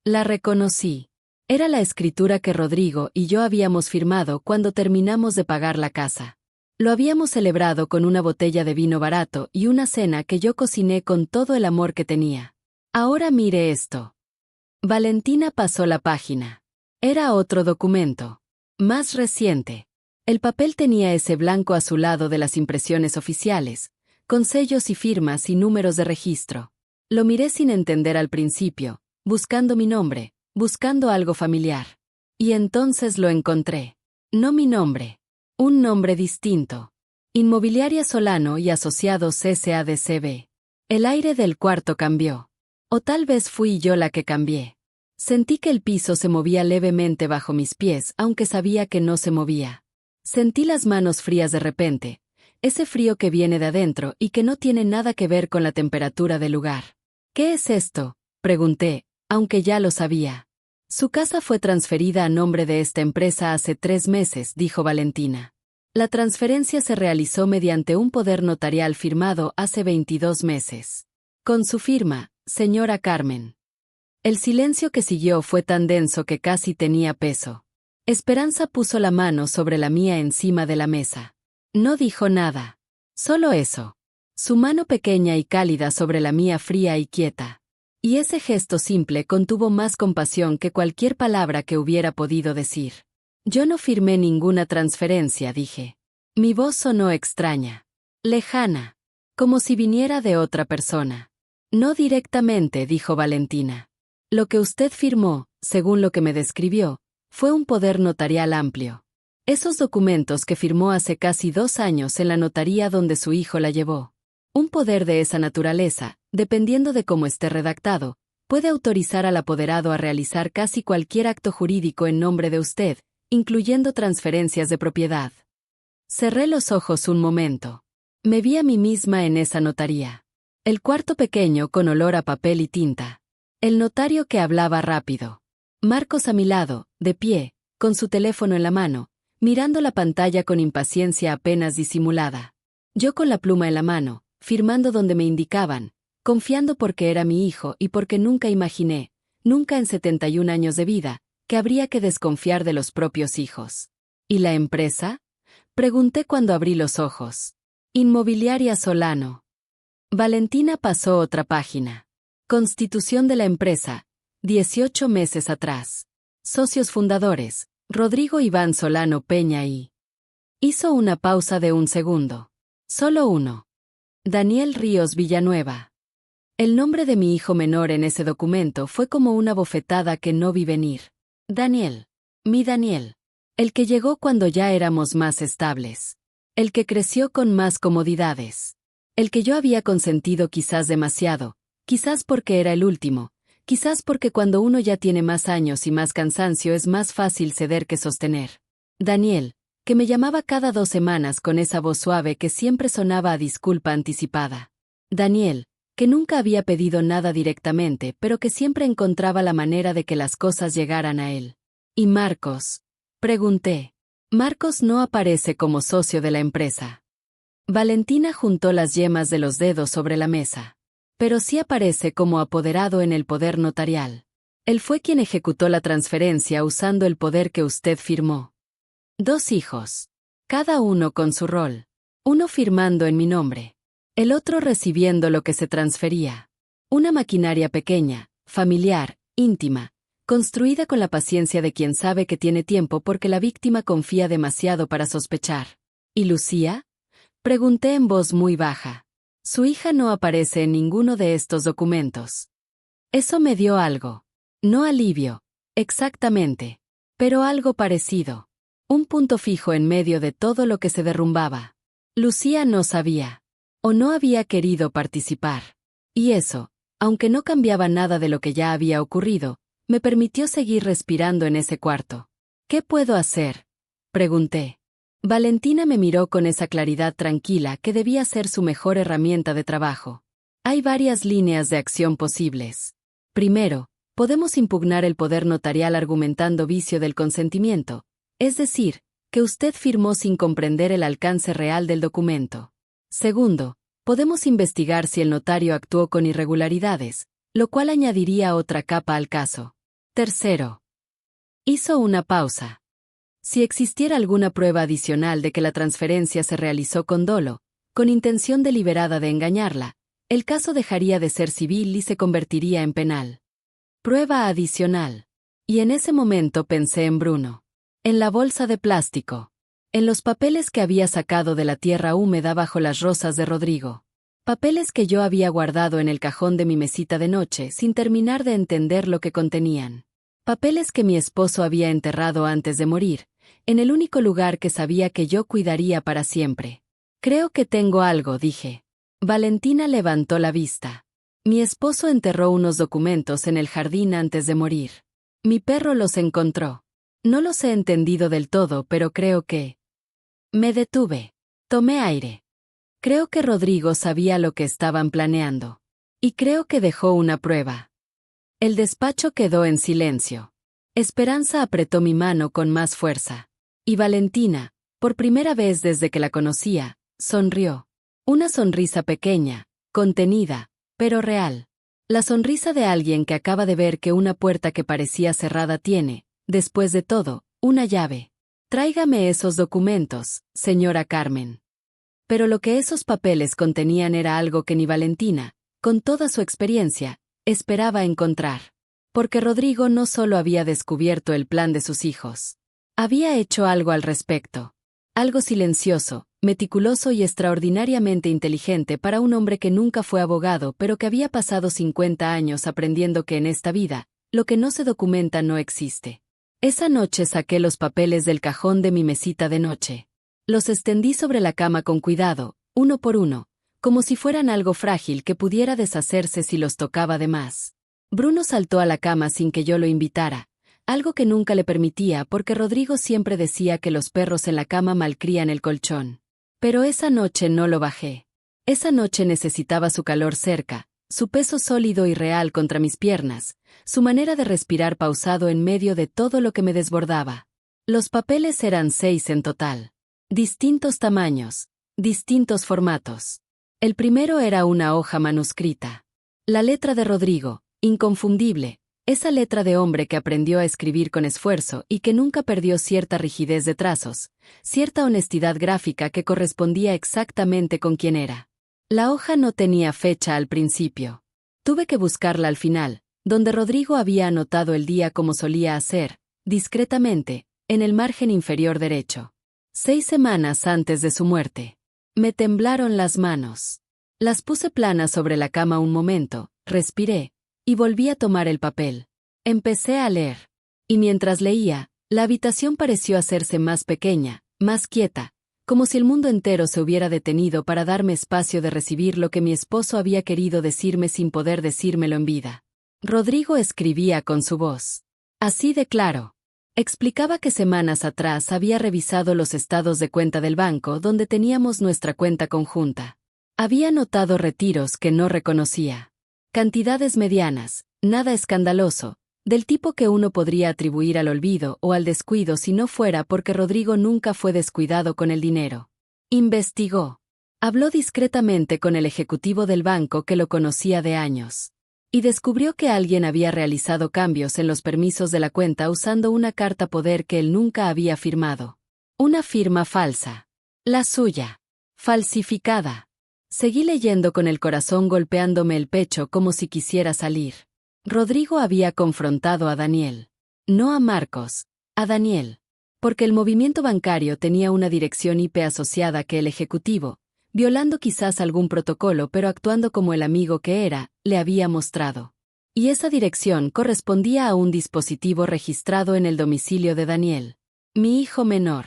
La reconocí. Era la escritura que Rodrigo y yo habíamos firmado cuando terminamos de pagar la casa. Lo habíamos celebrado con una botella de vino barato y una cena que yo cociné con todo el amor que tenía. Ahora mire esto. Valentina pasó la página. Era otro documento. Más reciente. El papel tenía ese blanco azulado de las impresiones oficiales, con sellos y firmas y números de registro. Lo miré sin entender al principio, buscando mi nombre, buscando algo familiar. Y entonces lo encontré. No mi nombre. Un nombre distinto. Inmobiliaria Solano y Asociados S.A.D.C.B. El aire del cuarto cambió. O tal vez fui yo la que cambié. Sentí que el piso se movía levemente bajo mis pies, aunque sabía que no se movía. Sentí las manos frías de repente, ese frío que viene de adentro y que no tiene nada que ver con la temperatura del lugar. ¿Qué es esto?, pregunté, aunque ya lo sabía. Su casa fue transferida a nombre de esta empresa hace 3 meses, dijo Valentina. La transferencia se realizó mediante un poder notarial firmado hace 22 meses. Con su firma, señora Carmen. El silencio que siguió fue tan denso que casi tenía peso. Esperanza puso la mano sobre la mía encima de la mesa. No dijo nada. Solo eso. Su mano pequeña y cálida sobre la mía fría y quieta. Y ese gesto simple contuvo más compasión que cualquier palabra que hubiera podido decir. Yo no firmé ninguna transferencia, dije. Mi voz sonó extraña. Lejana. Como si viniera de otra persona. No directamente, dijo Valentina. Lo que usted firmó, según lo que me describió, fue un poder notarial amplio. Esos documentos que firmó hace casi 2 años en la notaría donde su hijo la llevó. Un poder de esa naturaleza, dependiendo de cómo esté redactado, puede autorizar al apoderado a realizar casi cualquier acto jurídico en nombre de usted, incluyendo transferencias de propiedad. Cerré los ojos un momento. Me vi a mí misma en esa notaría. El cuarto pequeño con olor a papel y tinta. El notario que hablaba rápido. Marcos a mi lado, de pie, con su teléfono en la mano, mirando la pantalla con impaciencia apenas disimulada. Yo con la pluma en la mano, firmando donde me indicaban, confiando porque era mi hijo y porque nunca imaginé, nunca en 71 años de vida, que habría que desconfiar de los propios hijos. ¿Y la empresa?, pregunté cuando abrí los ojos. Inmobiliaria Solano. Valentina pasó otra página. Constitución de la empresa, 18 meses atrás. Socios fundadores, Rodrigo Iván Solano Peña y... Hizo una pausa de 1 segundo. Solo uno. Daniel Ríos Villanueva. El nombre de mi hijo menor en ese documento fue como una bofetada que no vi venir. Daniel. Mi Daniel. El que llegó cuando ya éramos más estables. El que creció con más comodidades. El que yo había consentido quizás demasiado, quizás porque era el último, quizás porque cuando uno ya tiene más años y más cansancio es más fácil ceder que sostener. Daniel, que me llamaba cada 2 semanas con esa voz suave que siempre sonaba a disculpa anticipada. Daniel, que nunca había pedido nada directamente, pero que siempre encontraba la manera de que las cosas llegaran a él. ¿Y Marcos?, pregunté. Marcos no aparece como socio de la empresa. Valentina juntó las yemas de los dedos sobre la mesa. Pero sí aparece como apoderado en el poder notarial. Él fue quien ejecutó la transferencia usando el poder que usted firmó. 2 hijos. Cada uno con su rol. Uno firmando en mi nombre. El otro recibiendo lo que se transfería. Una maquinaria pequeña, familiar, íntima, construida con la paciencia de quien sabe que tiene tiempo porque la víctima confía demasiado para sospechar. ¿Y Lucía?, pregunté en voz muy baja. Su hija no aparece en ninguno de estos documentos. Eso me dio algo. No alivio, exactamente, pero algo parecido. Un punto fijo en medio de todo lo que se derrumbaba. Lucía no sabía, o no había querido participar. Y eso, aunque no cambiaba nada de lo que ya había ocurrido, me permitió seguir respirando en ese cuarto. ¿Qué puedo hacer?, pregunté. Valentina me miró con esa claridad tranquila que debía ser su mejor herramienta de trabajo. Hay varias líneas de acción posibles. Primero, podemos impugnar el poder notarial argumentando vicio del consentimiento, es decir, que usted firmó sin comprender el alcance real del documento. Segundo, podemos investigar si el notario actuó con irregularidades, lo cual añadiría otra capa al caso. Tercero, hizo una pausa. Si existiera alguna prueba adicional de que la transferencia se realizó con dolo, con intención deliberada de engañarla, el caso dejaría de ser civil y se convertiría en penal. Prueba adicional. Y en ese momento pensé en Bruno. En la bolsa de plástico. En los papeles que había sacado de la tierra húmeda bajo las rosas de Rodrigo. Papeles que yo había guardado en el cajón de mi mesita de noche sin terminar de entender lo que contenían. Papeles que mi esposo había enterrado antes de morir, en el único lugar que sabía que yo cuidaría para siempre. Creo que tengo algo, dije. Valentina levantó la vista. Mi esposo enterró unos documentos en el jardín antes de morir. Mi perro los encontró. No los he entendido del todo, pero creo que... Me detuve. Tomé aire. Creo que Rodrigo sabía lo que estaban planeando. Y creo que dejó una prueba. El despacho quedó en silencio. Esperanza apretó mi mano con más fuerza. Y Valentina, por primera vez desde que la conocía, sonrió. Una sonrisa pequeña, contenida, pero real. La sonrisa de alguien que acaba de ver que una puerta que parecía cerrada tiene, después de todo, una llave. Tráigame esos documentos, señora Carmen. Pero lo que esos papeles contenían era algo que ni Valentina, con toda su experiencia, esperaba encontrar. Porque Rodrigo no solo había descubierto el plan de sus hijos. Había hecho algo al respecto. Algo silencioso, meticuloso y extraordinariamente inteligente para un hombre que nunca fue abogado pero que había pasado 50 años aprendiendo que en esta vida, lo que no se documenta no existe. Esa noche saqué los papeles del cajón de mi mesita de noche. Los extendí sobre la cama con cuidado, uno por uno, como si fueran algo frágil que pudiera deshacerse si los tocaba de más. Bruno saltó a la cama sin que yo lo invitara, algo que nunca le permitía porque Rodrigo siempre decía que los perros en la cama malcrían el colchón. Pero esa noche no lo bajé. Esa noche necesitaba su calor cerca, su peso sólido y real contra mis piernas, su manera de respirar pausado en medio de todo lo que me desbordaba. Los papeles eran 6 en total. Distintos tamaños, distintos formatos. El primero era una hoja manuscrita. La letra de Rodrigo, inconfundible, esa letra de hombre que aprendió a escribir con esfuerzo y que nunca perdió cierta rigidez de trazos, cierta honestidad gráfica que correspondía exactamente con quien era. La hoja no tenía fecha al principio. Tuve que buscarla al final, donde Rodrigo había anotado el día como solía hacer, discretamente, en el margen inferior derecho. 6 semanas antes de su muerte. Me temblaron las manos. Las puse planas sobre la cama un momento, respiré, y volví a tomar el papel. Empecé a leer. Y mientras leía, la habitación pareció hacerse más pequeña, más quieta, como si el mundo entero se hubiera detenido para darme espacio de recibir lo que mi esposo había querido decirme sin poder decírmelo en vida. Rodrigo escribía con su voz. Así de claro. Explicaba que semanas atrás había revisado los estados de cuenta del banco donde teníamos nuestra cuenta conjunta. Había notado retiros que no reconocía. Cantidades medianas, nada escandaloso, del tipo que uno podría atribuir al olvido o al descuido si no fuera porque Rodrigo nunca fue descuidado con el dinero. Investigó. Habló discretamente con el ejecutivo del banco que lo conocía de años. Y descubrió que alguien había realizado cambios en los permisos de la cuenta usando una carta poder que él nunca había firmado. Una firma falsa. La suya. Falsificada. Seguí leyendo con el corazón golpeándome el pecho como si quisiera salir. Rodrigo había confrontado a Daniel. No a Marcos, a Daniel. Porque el movimiento bancario tenía una dirección IP asociada que el ejecutivo, violando quizás algún protocolo pero actuando como el amigo que era, le había mostrado. Y esa dirección correspondía a un dispositivo registrado en el domicilio de Daniel. Mi hijo menor.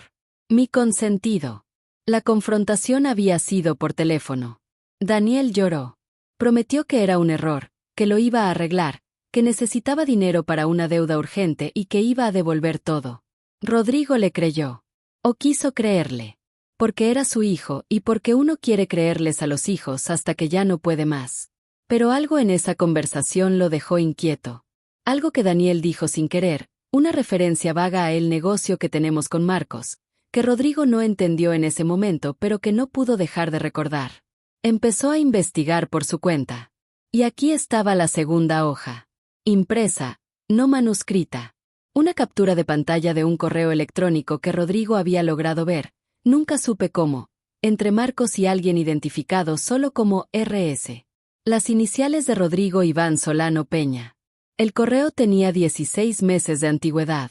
Mi consentido. La confrontación había sido por teléfono. Daniel lloró. Prometió que era un error, que lo iba a arreglar, que necesitaba dinero para una deuda urgente y que iba a devolver todo. Rodrigo le creyó. O quiso creerle. Porque era su hijo y porque uno quiere creerles a los hijos hasta que ya no puede más. Pero algo en esa conversación lo dejó inquieto. Algo que Daniel dijo sin querer, una referencia vaga a el negocio que tenemos con Marcos, que Rodrigo no entendió en ese momento pero que no pudo dejar de recordar. Empezó a investigar por su cuenta. Y aquí estaba la segunda hoja. Impresa, no manuscrita. Una captura de pantalla de un correo electrónico que Rodrigo había logrado ver, nunca supe cómo, entre Marcos y alguien identificado solo como RS. Las iniciales de Rodrigo Iván Solano Peña. El correo tenía 16 meses de antigüedad.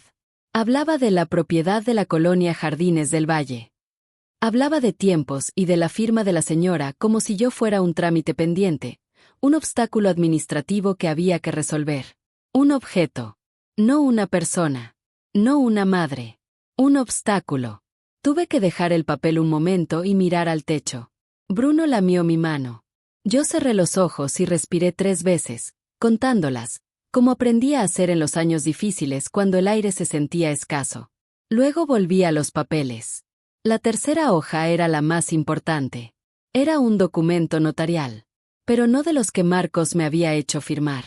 Hablaba de la propiedad de la colonia Jardines del Valle. Hablaba de tiempos y de la firma de la señora como si yo fuera un trámite pendiente, un obstáculo administrativo que había que resolver. Un objeto. No una persona. No una madre. Un obstáculo. Tuve que dejar el papel un momento y mirar al techo. Bruno lamió mi mano. Yo cerré los ojos y respiré 3 veces, contándolas, como aprendí a hacer en los años difíciles cuando el aire se sentía escaso. Luego volví a los papeles. La tercera hoja era la más importante. Era un documento notarial. Pero no de los que Marcos me había hecho firmar.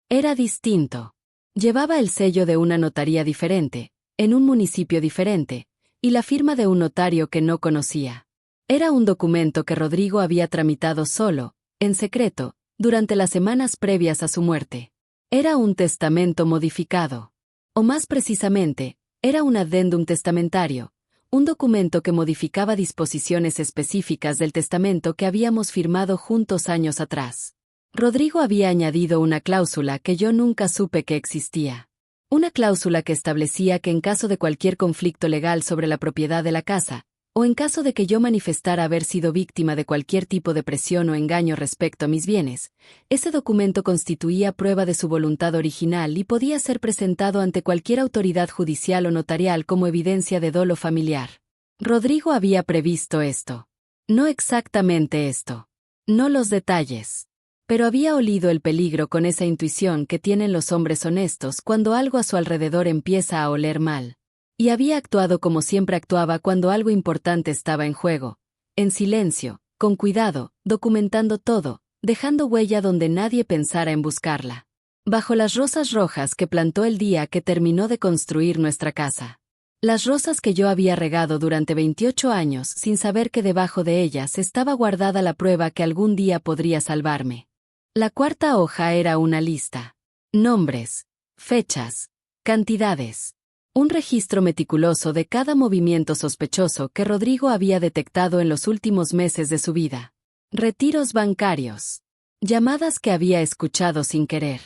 Era distinto. Llevaba el sello de una notaría diferente, en un municipio diferente, y la firma de un notario que no conocía. Era un documento que Rodrigo había tramitado solo, en secreto, durante las semanas previas a su muerte. Era un testamento modificado. O más precisamente, era un adendum testamentario, un documento que modificaba disposiciones específicas del testamento que habíamos firmado juntos años atrás. Rodrigo había añadido una cláusula que yo nunca supe que existía. Una cláusula que establecía que en caso de cualquier conflicto legal sobre la propiedad de la casa, o en caso de que yo manifestara haber sido víctima de cualquier tipo de presión o engaño respecto a mis bienes, ese documento constituía prueba de su voluntad original y podía ser presentado ante cualquier autoridad judicial o notarial como evidencia de dolo familiar. Rodrigo había previsto esto. No exactamente esto. No los detalles. Pero había olido el peligro con esa intuición que tienen los hombres honestos cuando algo a su alrededor empieza a oler mal. Y había actuado como siempre actuaba cuando algo importante estaba en juego, en silencio, con cuidado, documentando todo, dejando huella donde nadie pensara en buscarla. Bajo las rosas rojas que plantó el día que terminó de construir nuestra casa. Las rosas que yo había regado durante 28 años sin saber que debajo de ellas estaba guardada la prueba que algún día podría salvarme. La cuarta hoja era una lista. Nombres, fechas, cantidades. Un registro meticuloso de cada movimiento sospechoso que Rodrigo había detectado en los últimos meses de su vida. Retiros bancarios. Llamadas que había escuchado sin querer.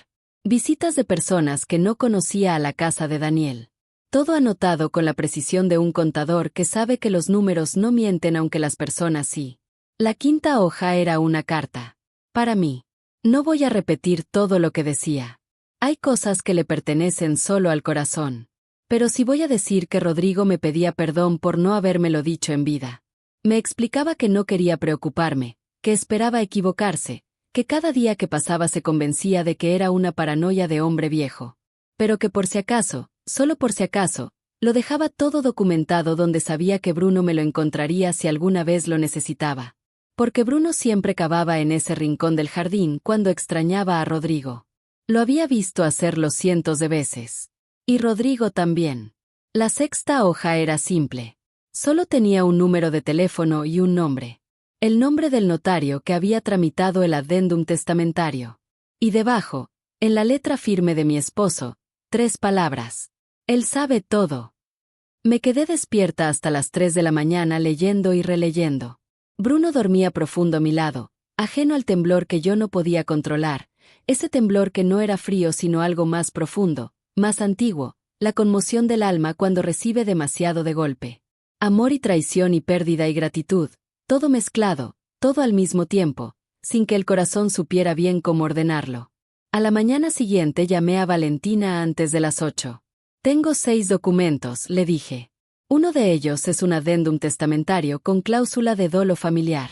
Visitas de personas que no conocía a la casa de Daniel. Todo anotado con la precisión de un contador que sabe que los números no mienten aunque las personas sí. La quinta hoja era una carta. Para mí. No voy a repetir todo lo que decía. Hay cosas que le pertenecen solo al corazón. Pero sí voy a decir que Rodrigo me pedía perdón por no habérmelo dicho en vida. Me explicaba que no quería preocuparme, que esperaba equivocarse, que cada día que pasaba se convencía de que era una paranoia de hombre viejo. Pero que por si acaso, solo por si acaso, lo dejaba todo documentado donde sabía que Bruno me lo encontraría si alguna vez lo necesitaba. Porque Bruno siempre cavaba en ese rincón del jardín cuando extrañaba a Rodrigo. Lo había visto hacerlo cientos de veces. Y Rodrigo también. La sexta hoja era simple. Solo tenía un número de teléfono y un nombre. El nombre del notario que había tramitado el adendum testamentario. Y debajo, en la letra firme de mi esposo, 3 palabras. Él sabe todo. Me quedé despierta hasta las 3 de la mañana leyendo y releyendo. Bruno dormía profundo a mi lado, ajeno al temblor que yo no podía controlar, ese temblor que no era frío sino algo más profundo, más antiguo, la conmoción del alma cuando recibe demasiado de golpe. Amor y traición y pérdida y gratitud, todo mezclado, todo al mismo tiempo, sin que el corazón supiera bien cómo ordenarlo. A la mañana siguiente llamé a Valentina antes de las 8. Tengo 6 documentos, le dije. Uno de ellos es un adendum testamentario con cláusula de dolo familiar.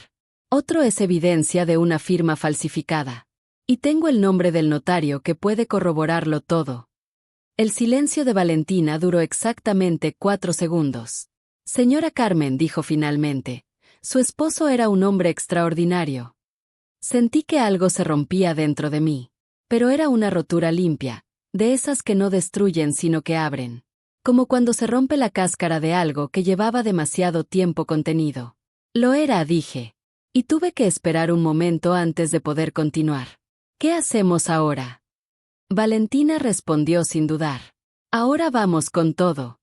Otro es evidencia de una firma falsificada. Y tengo el nombre del notario que puede corroborarlo todo. El silencio de Valentina duró exactamente 4 segundos. Señora Carmen, dijo finalmente, su esposo era un hombre extraordinario. Sentí que algo se rompía dentro de mí. Pero era una rotura limpia, de esas que no destruyen sino que abren. Como cuando se rompe la cáscara de algo que llevaba demasiado tiempo contenido. Lo era, dije. Y tuve que esperar un momento antes de poder continuar. ¿Qué hacemos ahora? Valentina respondió sin dudar. Ahora vamos con todo.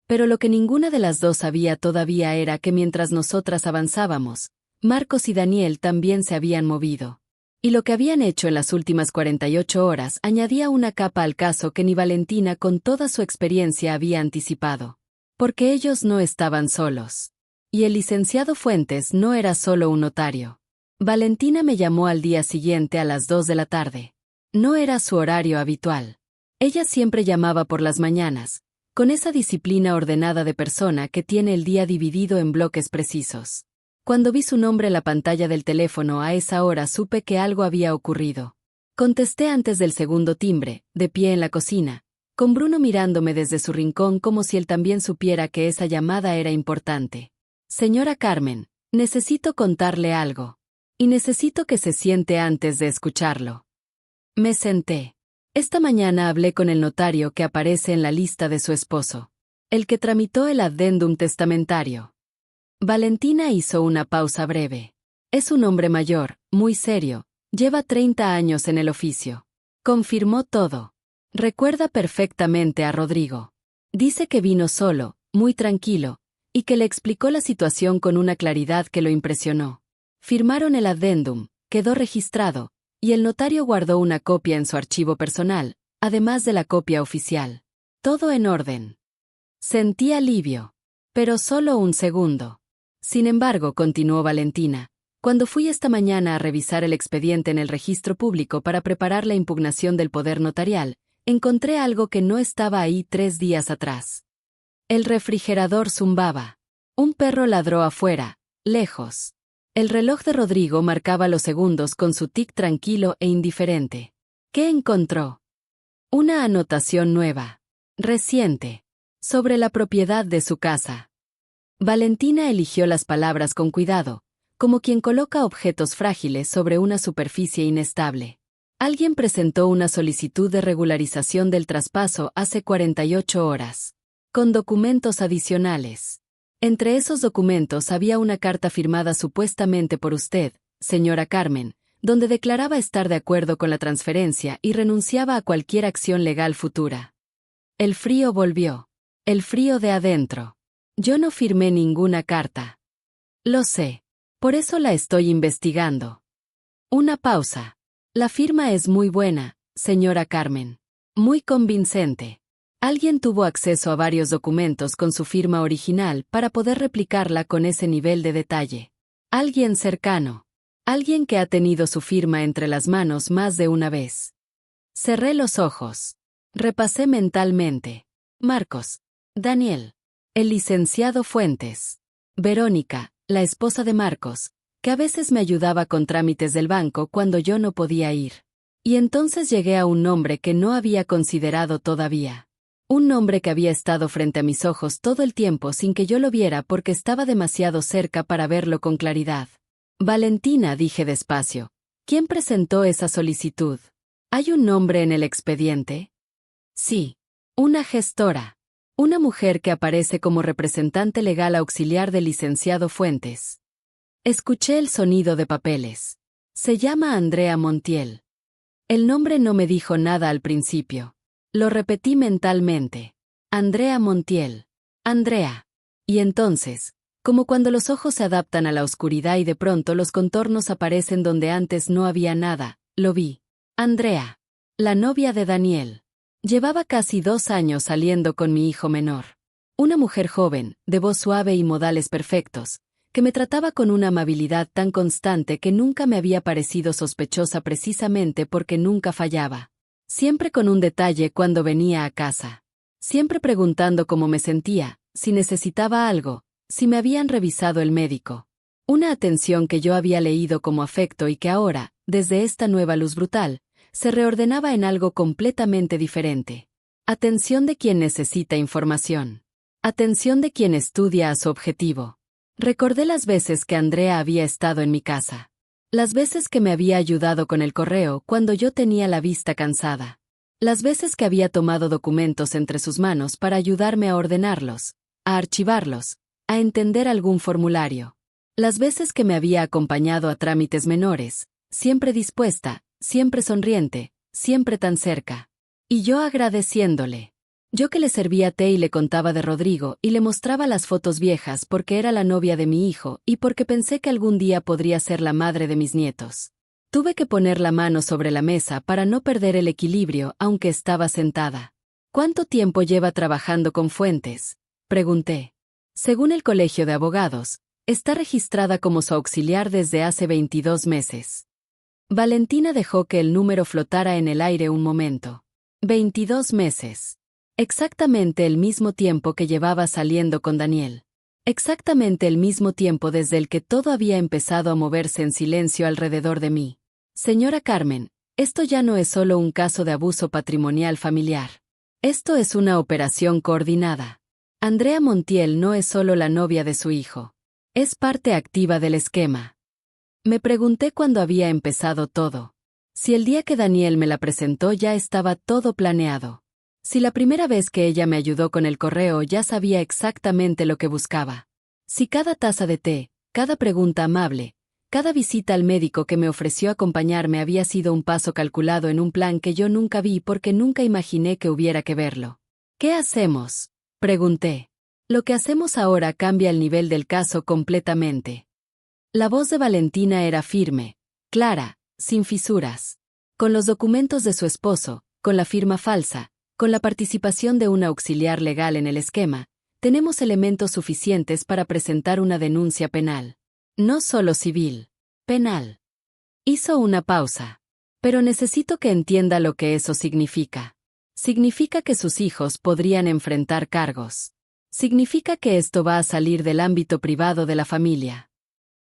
Pero lo que ninguna de las dos sabía todavía era que mientras nosotras avanzábamos, Marcos y Daniel también se habían movido. Y lo que habían hecho en las últimas 48 horas añadía una capa al caso que ni Valentina con toda su experiencia había anticipado. Porque ellos no estaban solos. Y el licenciado Fuentes no era solo un notario. Valentina me llamó al día siguiente a las 2 de la tarde. No era su horario habitual. Ella siempre llamaba por las mañanas, con esa disciplina ordenada de persona que tiene el día dividido en bloques precisos. Cuando vi su nombre en la pantalla del teléfono a esa hora supe que algo había ocurrido. Contesté antes del segundo timbre, de pie en la cocina, con Bruno mirándome desde su rincón como si él también supiera que esa llamada era importante. Señora Carmen, necesito contarle algo. Y necesito que se siente antes de escucharlo. Me senté. Esta mañana hablé con el notario que aparece en la lista de su esposo. El que tramitó el adendum testamentario. Valentina hizo una pausa breve. Es un hombre mayor, muy serio, lleva 30 años en el oficio. Confirmó todo. Recuerda perfectamente a Rodrigo. Dice que vino solo, muy tranquilo, y que le explicó la situación con una claridad que lo impresionó. Firmaron el adendum, quedó registrado, y el notario guardó una copia en su archivo personal, además de la copia oficial. Todo en orden. Sentí alivio. Pero solo un segundo. Sin embargo, continuó Valentina, cuando fui esta mañana a revisar el expediente en el registro público para preparar la impugnación del poder notarial, encontré algo que no estaba ahí 3 días atrás. El refrigerador zumbaba. Un perro ladró afuera, lejos. El reloj de Rodrigo marcaba los segundos con su tic tranquilo e indiferente. ¿Qué encontró? Una anotación nueva, reciente, sobre la propiedad de su casa. Valentina eligió las palabras con cuidado, como quien coloca objetos frágiles sobre una superficie inestable. Alguien presentó una solicitud de regularización del traspaso hace 48 horas, con documentos adicionales. Entre esos documentos había una carta firmada supuestamente por usted, señora Carmen, donde declaraba estar de acuerdo con la transferencia y renunciaba a cualquier acción legal futura. El frío volvió. El frío de adentro. Yo no firmé ninguna carta. Lo sé. Por eso la estoy investigando. Una pausa. La firma es muy buena, señora Carmen. Muy convincente. Alguien tuvo acceso a varios documentos con su firma original para poder replicarla con ese nivel de detalle. Alguien cercano. Alguien que ha tenido su firma entre las manos más de una vez. Cerré los ojos. Repasé mentalmente. Marcos. Daniel. El licenciado Fuentes. Verónica, la esposa de Marcos, que a veces me ayudaba con trámites del banco cuando yo no podía ir. Y entonces llegué a un nombre que no había considerado todavía. Un nombre que había estado frente a mis ojos todo el tiempo sin que yo lo viera porque estaba demasiado cerca para verlo con claridad. Valentina, dije despacio. ¿Quién presentó esa solicitud? ¿Hay un nombre en el expediente? Sí. Una gestora. Una mujer que aparece como representante legal auxiliar del licenciado Fuentes. Escuché el sonido de papeles. Se llama Andrea Montiel. El nombre no me dijo nada al principio. Lo repetí mentalmente. Andrea Montiel. Andrea. Y entonces, como cuando los ojos se adaptan a la oscuridad y de pronto los contornos aparecen donde antes no había nada, lo vi. Andrea. La novia de Daniel. Llevaba casi 2 años saliendo con mi hijo menor. Una mujer joven, de voz suave y modales perfectos, que me trataba con una amabilidad tan constante que nunca me había parecido sospechosa precisamente porque nunca fallaba. Siempre con un detalle cuando venía a casa. Siempre preguntando cómo me sentía, si necesitaba algo, si me habían revisado el médico. Una atención que yo había leído como afecto y que ahora, desde esta nueva luz brutal, se reordenaba en algo completamente diferente. Atención de quien necesita información. Atención de quien estudia a su objetivo. Recordé las veces que Andrea había estado en mi casa. Las veces que me había ayudado con el correo cuando yo tenía la vista cansada. Las veces que había tomado documentos entre sus manos para ayudarme a ordenarlos, a archivarlos, a entender algún formulario. Las veces que me había acompañado a trámites menores, siempre dispuesta, siempre sonriente, siempre tan cerca. Y yo agradeciéndole. Yo que le servía té y le contaba de Rodrigo y le mostraba las fotos viejas porque era la novia de mi hijo y porque pensé que algún día podría ser la madre de mis nietos. Tuve que poner la mano sobre la mesa para no perder el equilibrio aunque estaba sentada. ¿Cuánto tiempo lleva trabajando con Fuentes?, pregunté. Según el Colegio de Abogados, está registrada como su auxiliar desde hace 22 meses. Valentina dejó que el número flotara en el aire un momento. 22 meses. Exactamente el mismo tiempo que llevaba saliendo con Daniel. Exactamente el mismo tiempo desde el que todo había empezado a moverse en silencio alrededor de mí. Señora Carmen, esto ya no es solo un caso de abuso patrimonial familiar. Esto es una operación coordinada. Andrea Montiel no es solo la novia de su hijo. Es parte activa del esquema. Me pregunté cuándo había empezado todo. Si el día que Daniel me la presentó ya estaba todo planeado. Si la primera vez que ella me ayudó con el correo ya sabía exactamente lo que buscaba. Si cada taza de té, cada pregunta amable, cada visita al médico que me ofreció acompañarme había sido un paso calculado en un plan que yo nunca vi porque nunca imaginé que hubiera que verlo. ¿Qué hacemos?, pregunté. Lo que hacemos ahora cambia el nivel del caso completamente. La voz de Valentina era firme, clara, sin fisuras. Con los documentos de su esposo, con la firma falsa, con la participación de un auxiliar legal en el esquema, tenemos elementos suficientes para presentar una denuncia penal. No solo civil, penal. Hizo una pausa. Pero necesito que entienda lo que eso significa. Significa que sus hijos podrían enfrentar cargos. Significa que esto va a salir del ámbito privado de la familia.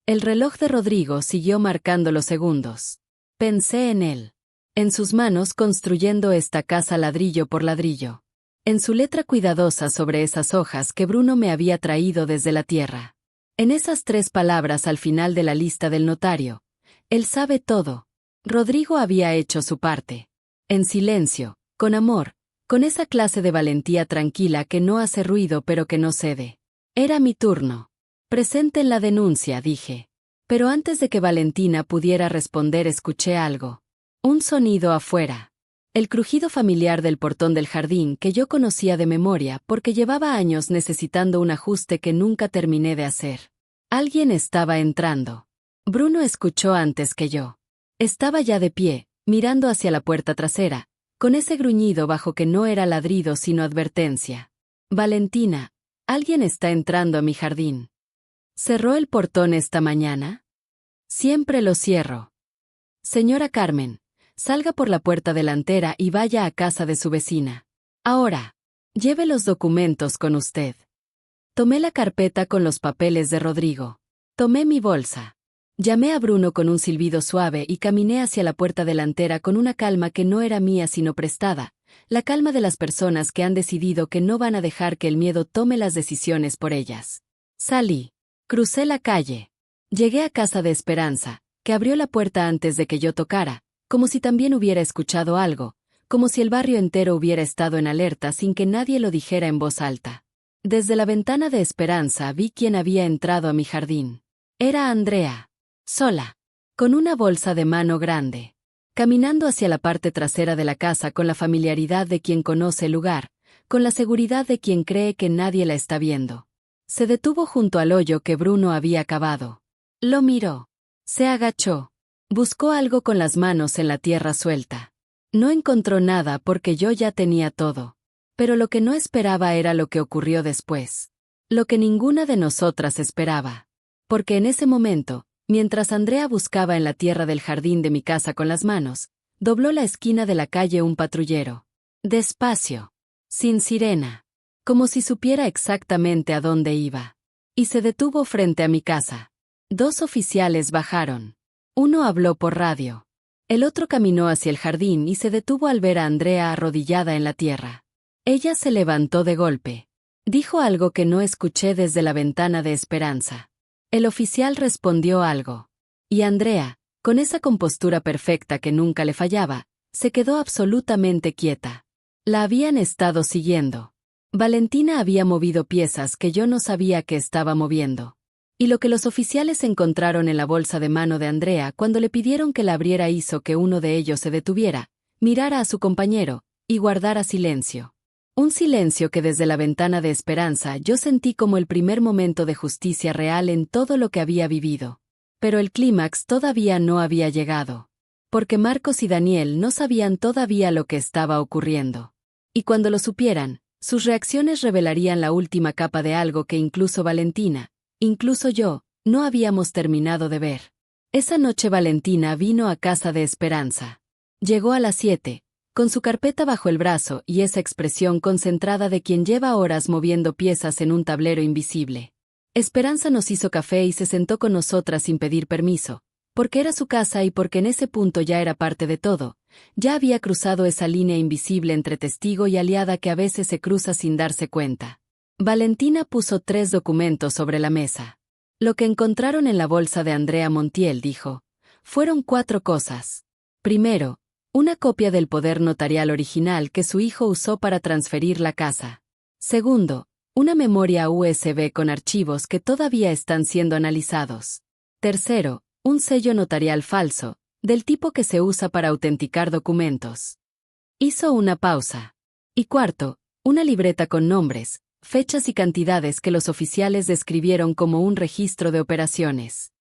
El reloj de Rodrigo siguió marcando los segundos. Pensé en él. En sus manos construyendo esta casa ladrillo por ladrillo. En su letra cuidadosa sobre esas hojas que Bruno me había traído desde la tierra. En esas 3 palabras al final de la lista del notario. Él sabe todo. Rodrigo había hecho su parte. En silencio, con amor, con esa clase de valentía tranquila que no hace ruido pero que no cede. Era mi turno. Presenten la denuncia, dije. Pero antes de que Valentina pudiera responder escuché algo. Un sonido afuera. El crujido familiar del portón del jardín que yo conocía de memoria porque llevaba años necesitando un ajuste que nunca terminé de hacer. Alguien estaba entrando. Bruno escuchó antes que yo. Estaba ya de pie, mirando hacia la puerta trasera, con ese gruñido bajo que no era ladrido sino advertencia. Valentina, alguien está entrando a mi jardín. ¿Cerró el portón esta mañana? Siempre lo cierro. Señora Carmen, salga por la puerta delantera y vaya a casa de su vecina. Ahora, lleve los documentos con usted. Tomé la carpeta con los papeles de Rodrigo. Tomé mi bolsa. Llamé a Bruno con un silbido suave y caminé hacia la puerta delantera con una calma que no era mía sino prestada, la calma de las personas que han decidido que no van a dejar que el miedo tome las decisiones por ellas. Salí. Crucé la calle. Llegué a casa de Esperanza, que abrió la puerta antes de que yo tocara, como si también hubiera escuchado algo, como si el barrio entero hubiera estado en alerta sin que nadie lo dijera en voz alta. Desde la ventana de Esperanza vi quién había entrado a mi jardín. Era Andrea. Sola. Con una bolsa de mano grande. Caminando hacia la parte trasera de la casa con la familiaridad de quien conoce el lugar, con la seguridad de quien cree que nadie la está viendo. Se detuvo junto al hoyo que Bruno había cavado. Lo miró. Se agachó. Buscó algo con las manos en la tierra suelta. No encontró nada porque yo ya tenía todo. Pero lo que no esperaba era lo que ocurrió después. Lo que ninguna de nosotras esperaba. Porque en ese momento, mientras Andrea buscaba en la tierra del jardín de mi casa con las manos, dobló la esquina de la calle un patrullero. Despacio. Sin sirena. Como si supiera exactamente a dónde iba. Y se detuvo frente a mi casa. 2 oficiales bajaron. Uno habló por radio. El otro caminó hacia el jardín y se detuvo al ver a Andrea arrodillada en la tierra. Ella se levantó de golpe. Dijo algo que no escuché desde la ventana de Esperanza. El oficial respondió algo. Y Andrea, Con esa compostura perfecta que nunca le fallaba, se quedó absolutamente quieta. La habían estado siguiendo. Valentina había movido piezas que yo no sabía que estaba moviendo. Y lo que los oficiales encontraron en la bolsa de mano de Andrea cuando le pidieron que la abriera hizo que uno de ellos se detuviera, mirara a su compañero, y guardara silencio. Un silencio que desde la ventana de Esperanza yo sentí como el primer momento de justicia real en todo lo que había vivido. Pero el clímax todavía no había llegado. Porque Marcos y Daniel no sabían todavía lo que estaba ocurriendo. Y cuando lo supieran, sus reacciones revelarían la última capa de algo que incluso Valentina, incluso yo, no habíamos terminado de ver. Esa noche Valentina vino a casa de Esperanza. Llegó a las 7, con su carpeta bajo el brazo y esa expresión concentrada de quien lleva horas moviendo piezas en un tablero invisible. Esperanza nos hizo café y se sentó con nosotras sin pedir permiso, porque era su casa y porque en ese punto ya era parte de todo, ya había cruzado esa línea invisible entre testigo y aliada que a veces se cruza sin darse cuenta. Valentina puso 3 documentos sobre la mesa. Lo que encontraron en la bolsa de Andrea Montiel, dijo, fueron 4 cosas. Primero, una copia del poder notarial original que su hijo usó para transferir la casa. Segundo, una memoria USB con archivos que todavía están siendo analizados. Tercero, un sello notarial falso, del tipo que se usa para autenticar documentos. Hizo una pausa. Y cuarto, una libreta con nombres, fechas y cantidades que los oficiales describieron como un registro de operaciones.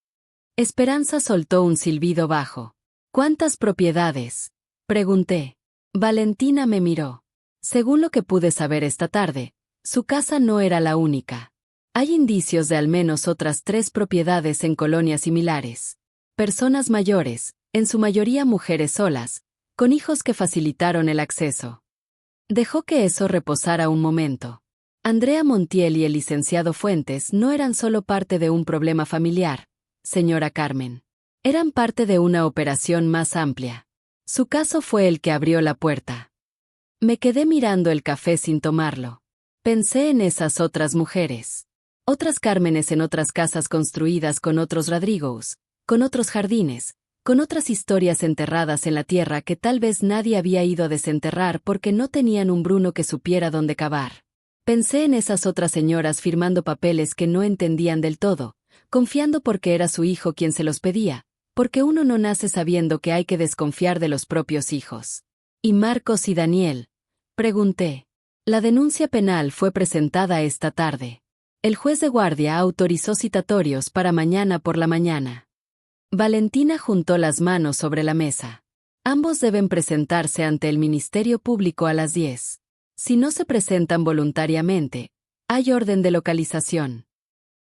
Esperanza soltó un silbido bajo. ¿Cuántas propiedades?, pregunté. Valentina me miró. Según lo que pude saber esta tarde, su casa no era la única. Hay indicios de al menos otras 3 propiedades en colonias similares. Personas mayores, en su mayoría mujeres solas, con hijos que facilitaron el acceso. Dejó que eso reposara un momento. Andrea Montiel y el licenciado Fuentes no eran solo parte de un problema familiar, señora Carmen. Eran parte de una operación más amplia. Su caso fue el que abrió la puerta. Me quedé mirando el café sin tomarlo. Pensé en esas otras mujeres. Otras Cármenes en otras casas construidas con otros Rodrigos, con otros jardines, con otras historias enterradas en la tierra que tal vez nadie había ido a desenterrar porque no tenían un Bruno que supiera dónde cavar. Pensé en esas otras señoras firmando papeles que no entendían del todo, confiando porque era su hijo quien se los pedía, porque uno no nace sabiendo que hay que desconfiar de los propios hijos. ¿Y Marcos y Daniel?, pregunté. La denuncia penal fue presentada esta tarde. El juez de guardia autorizó citatorios para mañana por la mañana. Valentina juntó las manos sobre la mesa. Ambos deben presentarse ante el Ministerio Público a las 10. Si no se presentan voluntariamente, hay orden de localización.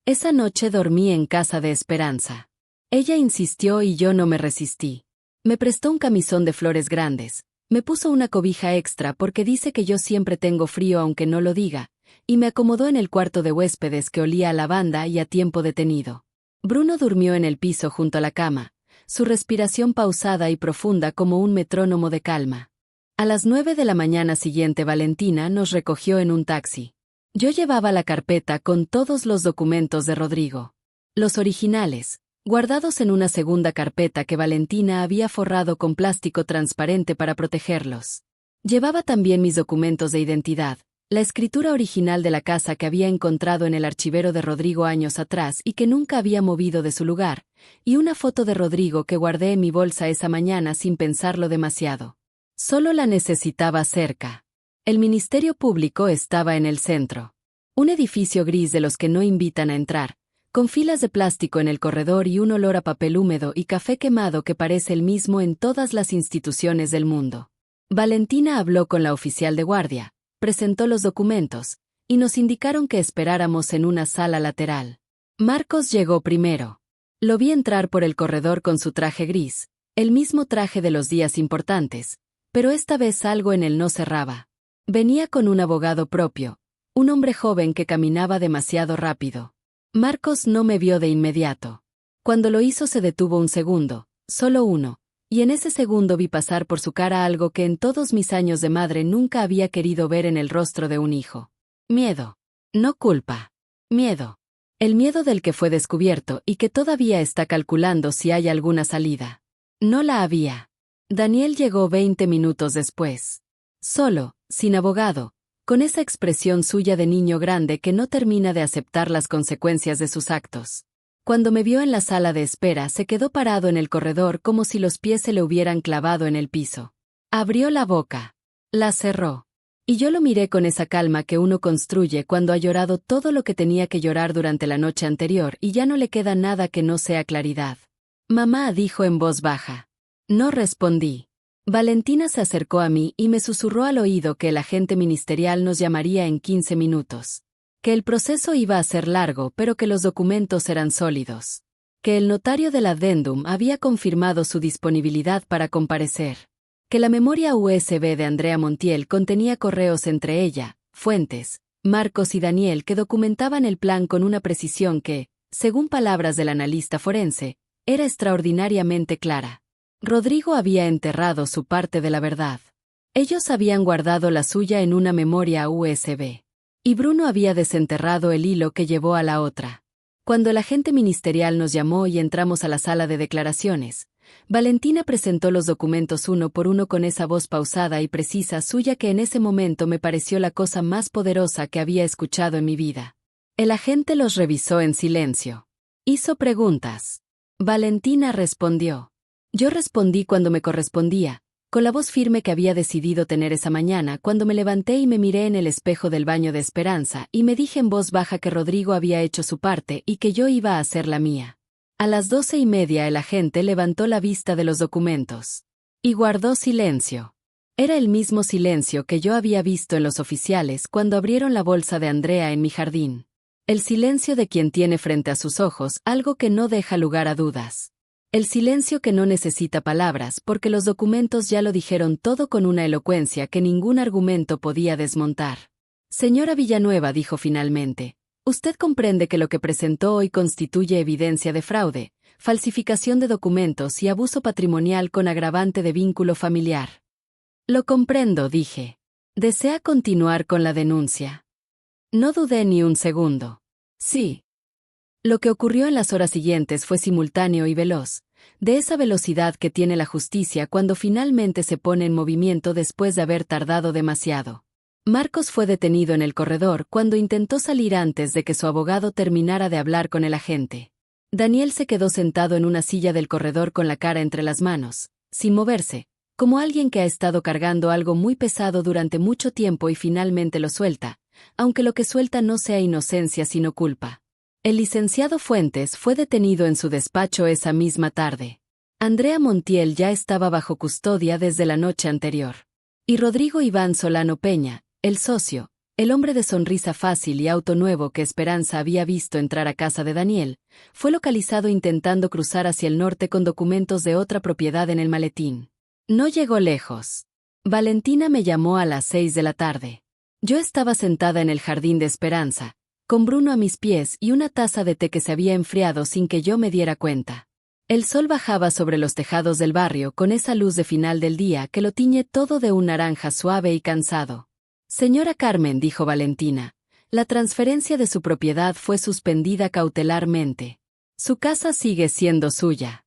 Esa noche dormí en casa de Esperanza. Ella insistió y yo no me resistí. Me prestó un camisón de flores grandes, me puso una cobija extra porque dice que yo siempre tengo frío aunque no lo diga, y me acomodó en el cuarto de huéspedes que olía a lavanda y a tiempo detenido. Bruno durmió en el piso junto a la cama, su respiración pausada y profunda como un metrónomo de calma. A las 9 de la mañana siguiente Valentina nos recogió en un taxi. Yo llevaba la carpeta con todos los documentos de Rodrigo. Los originales, guardados en una segunda carpeta que Valentina había forrado con plástico transparente para protegerlos. Llevaba también mis documentos de identidad, la escritura original de la casa que había encontrado en el archivero de Rodrigo años atrás y que nunca había movido de su lugar, y una foto de Rodrigo que guardé en mi bolsa esa mañana sin pensarlo demasiado. Solo la necesitaba cerca. El Ministerio Público estaba en el centro. Un edificio gris de los que no invitan a entrar, con filas de plástico en el corredor y un olor a papel húmedo y café quemado que parece el mismo en todas las instituciones del mundo. Valentina habló con la oficial de guardia, presentó los documentos, y nos indicaron que esperáramos en una sala lateral. Marcos llegó primero. Lo vi entrar por el corredor con su traje gris, el mismo traje de los días importantes, pero esta vez algo en él no cerraba. Venía con un abogado propio, un hombre joven que caminaba demasiado rápido. Marcos no me vio de inmediato. Cuando lo hizo se detuvo un segundo, solo uno, y en ese segundo vi pasar por su cara algo que en todos mis años de madre nunca había querido ver en el rostro de un hijo. Miedo. No culpa. Miedo. El miedo del que fue descubierto y que todavía está calculando si hay alguna salida. No la había. Daniel llegó 20 minutos después. Solo, sin abogado, con esa expresión suya de niño grande que no termina de aceptar las consecuencias de sus actos. Cuando me vio en la sala de espera, se quedó parado en el corredor como si los pies se le hubieran clavado en el piso. Abrió la boca. La cerró. Y yo lo miré con esa calma que uno construye cuando ha llorado todo lo que tenía que llorar durante la noche anterior y ya no le queda nada que no sea claridad. Mamá, dijo en voz baja. No respondí. Valentina se acercó a mí y me susurró al oído que el agente ministerial nos llamaría en 15 minutos. Que el proceso iba a ser largo, pero que los documentos eran sólidos. Que el notario del addendum había confirmado su disponibilidad para comparecer. Que la memoria USB de Andrea Montiel contenía correos entre ella, Fuentes, Marcos y Daniel que documentaban el plan con una precisión que, según palabras del analista forense, era extraordinariamente clara. Rodrigo había enterrado su parte de la verdad. Ellos habían guardado la suya en una memoria USB. Y Bruno había desenterrado el hilo que llevó a la otra. Cuando el agente ministerial nos llamó y entramos a la sala de declaraciones, Valentina presentó los documentos uno por uno con esa voz pausada y precisa suya que en ese momento me pareció la cosa más poderosa que había escuchado en mi vida. El agente los revisó en silencio. Hizo preguntas. Valentina respondió. Yo respondí cuando me correspondía, con la voz firme que había decidido tener esa mañana cuando me levanté y me miré en el espejo del baño de Esperanza y me dije en voz baja que Rodrigo había hecho su parte y que yo iba a hacer la mía. A las 12:30 el agente levantó la vista de los documentos. Y guardó silencio. Era el mismo silencio que yo había visto en los oficiales cuando abrieron la bolsa de Andrea en mi jardín. El silencio de quien tiene frente a sus ojos algo que no deja lugar a dudas. El silencio que no necesita palabras porque los documentos ya lo dijeron todo con una elocuencia que ningún argumento podía desmontar. Señora Villanueva, dijo finalmente, usted comprende que lo que presentó hoy constituye evidencia de fraude, falsificación de documentos y abuso patrimonial con agravante de vínculo familiar. Lo comprendo, dije. ¿Desea continuar con la denuncia? No dudé ni un segundo. Sí. Lo que ocurrió en las horas siguientes fue simultáneo y veloz, de esa velocidad que tiene la justicia cuando finalmente se pone en movimiento después de haber tardado demasiado. Marcos fue detenido en el corredor cuando intentó salir antes de que su abogado terminara de hablar con el agente. Daniel se quedó sentado en una silla del corredor con la cara entre las manos, sin moverse, como alguien que ha estado cargando algo muy pesado durante mucho tiempo y finalmente lo suelta, aunque lo que suelta no sea inocencia sino culpa. El licenciado Fuentes fue detenido en su despacho esa misma tarde. Andrea Montiel ya estaba bajo custodia desde la noche anterior. Y Rodrigo Iván Solano Peña, el socio, el hombre de sonrisa fácil y auto nuevo que Esperanza había visto entrar a casa de Daniel, fue localizado intentando cruzar hacia el norte con documentos de otra propiedad en el maletín. No llegó lejos. Valentina me llamó a las 6 de la tarde. Yo estaba sentada en el jardín de Esperanza, con Bruno a mis pies y una taza de té que se había enfriado sin que yo me diera cuenta. El sol bajaba sobre los tejados del barrio con esa luz de final del día que lo tiñe todo de un naranja suave y cansado. Señora Carmen, dijo Valentina, la transferencia de su propiedad fue suspendida cautelarmente. Su casa sigue siendo suya.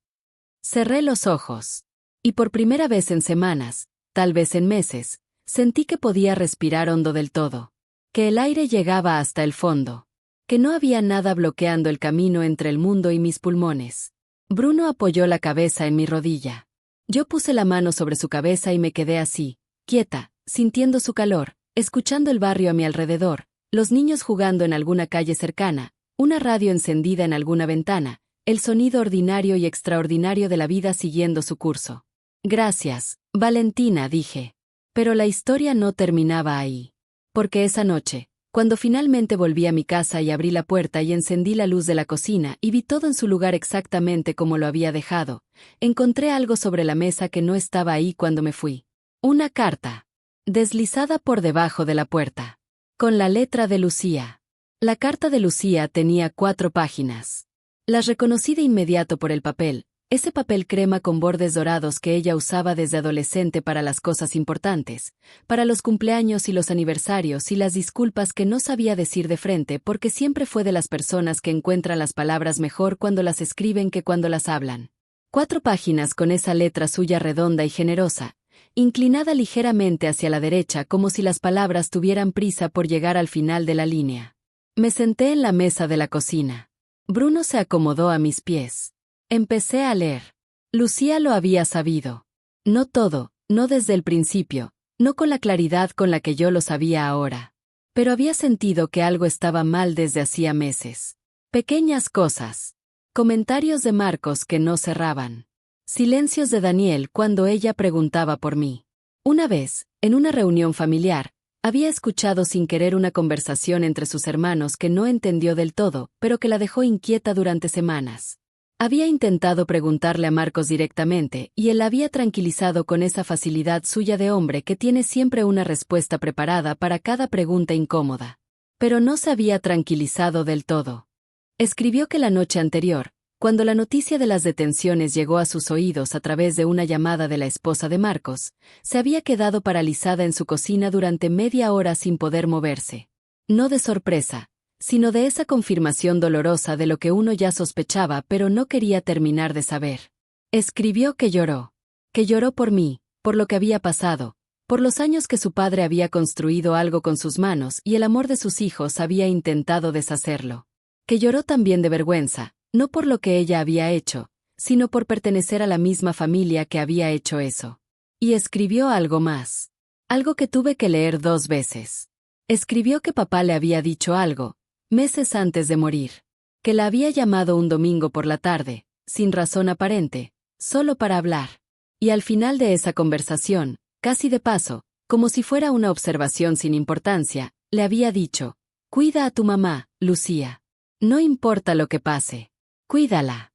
Cerré los ojos. Y por primera vez en semanas, tal vez en meses, sentí que podía respirar hondo del todo. Que el aire llegaba hasta el fondo. Que no había nada bloqueando el camino entre el mundo y mis pulmones. Bruno apoyó la cabeza en mi rodilla. Yo puse la mano sobre su cabeza y me quedé así, quieta, sintiendo su calor, escuchando el barrio a mi alrededor, los niños jugando en alguna calle cercana, una radio encendida en alguna ventana, el sonido ordinario y extraordinario de la vida siguiendo su curso. Gracias, Valentina, dije. Pero la historia no terminaba ahí. Porque esa noche, cuando finalmente volví a mi casa y abrí la puerta y encendí la luz de la cocina y vi todo en su lugar exactamente como lo había dejado, encontré algo sobre la mesa que no estaba ahí cuando me fui. Una carta. Deslizada por debajo de la puerta. Con la letra de Lucía. La carta de Lucía tenía 4 páginas. Las reconocí de inmediato por el papel, ese papel crema con bordes dorados que ella usaba desde adolescente para las cosas importantes, para los cumpleaños y los aniversarios y las disculpas que no sabía decir de frente porque siempre fue de las personas que encuentran las palabras mejor cuando las escriben que cuando las hablan. 4 páginas con esa letra suya redonda y generosa, inclinada ligeramente hacia la derecha como si las palabras tuvieran prisa por llegar al final de la línea. Me senté en la mesa de la cocina. Bruno se acomodó a mis pies. Empecé a leer. Lucía lo había sabido. No todo, no desde el principio, no con la claridad con la que yo lo sabía ahora. Pero había sentido que algo estaba mal desde hacía meses. Pequeñas cosas. Comentarios de Marcos que no cerraban. Silencios de Daniel cuando ella preguntaba por mí. Una vez, en una reunión familiar, había escuchado sin querer una conversación entre sus hermanos que no entendió del todo, pero que la dejó inquieta durante semanas. Había intentado preguntarle a Marcos directamente, y él la había tranquilizado con esa facilidad suya de hombre que tiene siempre una respuesta preparada para cada pregunta incómoda. Pero no se había tranquilizado del todo. Escribió que la noche anterior, cuando la noticia de las detenciones llegó a sus oídos a través de una llamada de la esposa de Marcos, se había quedado paralizada en su cocina durante media hora sin poder moverse. No de sorpresa, sino de esa confirmación dolorosa de lo que uno ya sospechaba pero no quería terminar de saber. Escribió que lloró. Que lloró por mí, por lo que había pasado, por los años que su padre había construido algo con sus manos y el amor de sus hijos había intentado deshacerlo. Que lloró también de vergüenza, no por lo que ella había hecho, sino por pertenecer a la misma familia que había hecho eso. Y escribió algo más. Algo que tuve que leer 2 veces. Escribió que papá le había dicho algo, meses antes de morir. Que la había llamado un domingo por la tarde, sin razón aparente, solo para hablar. Y al final de esa conversación, casi de paso, como si fuera una observación sin importancia, le había dicho: «Cuida a tu mamá, Lucía. No importa lo que pase. Cuídala».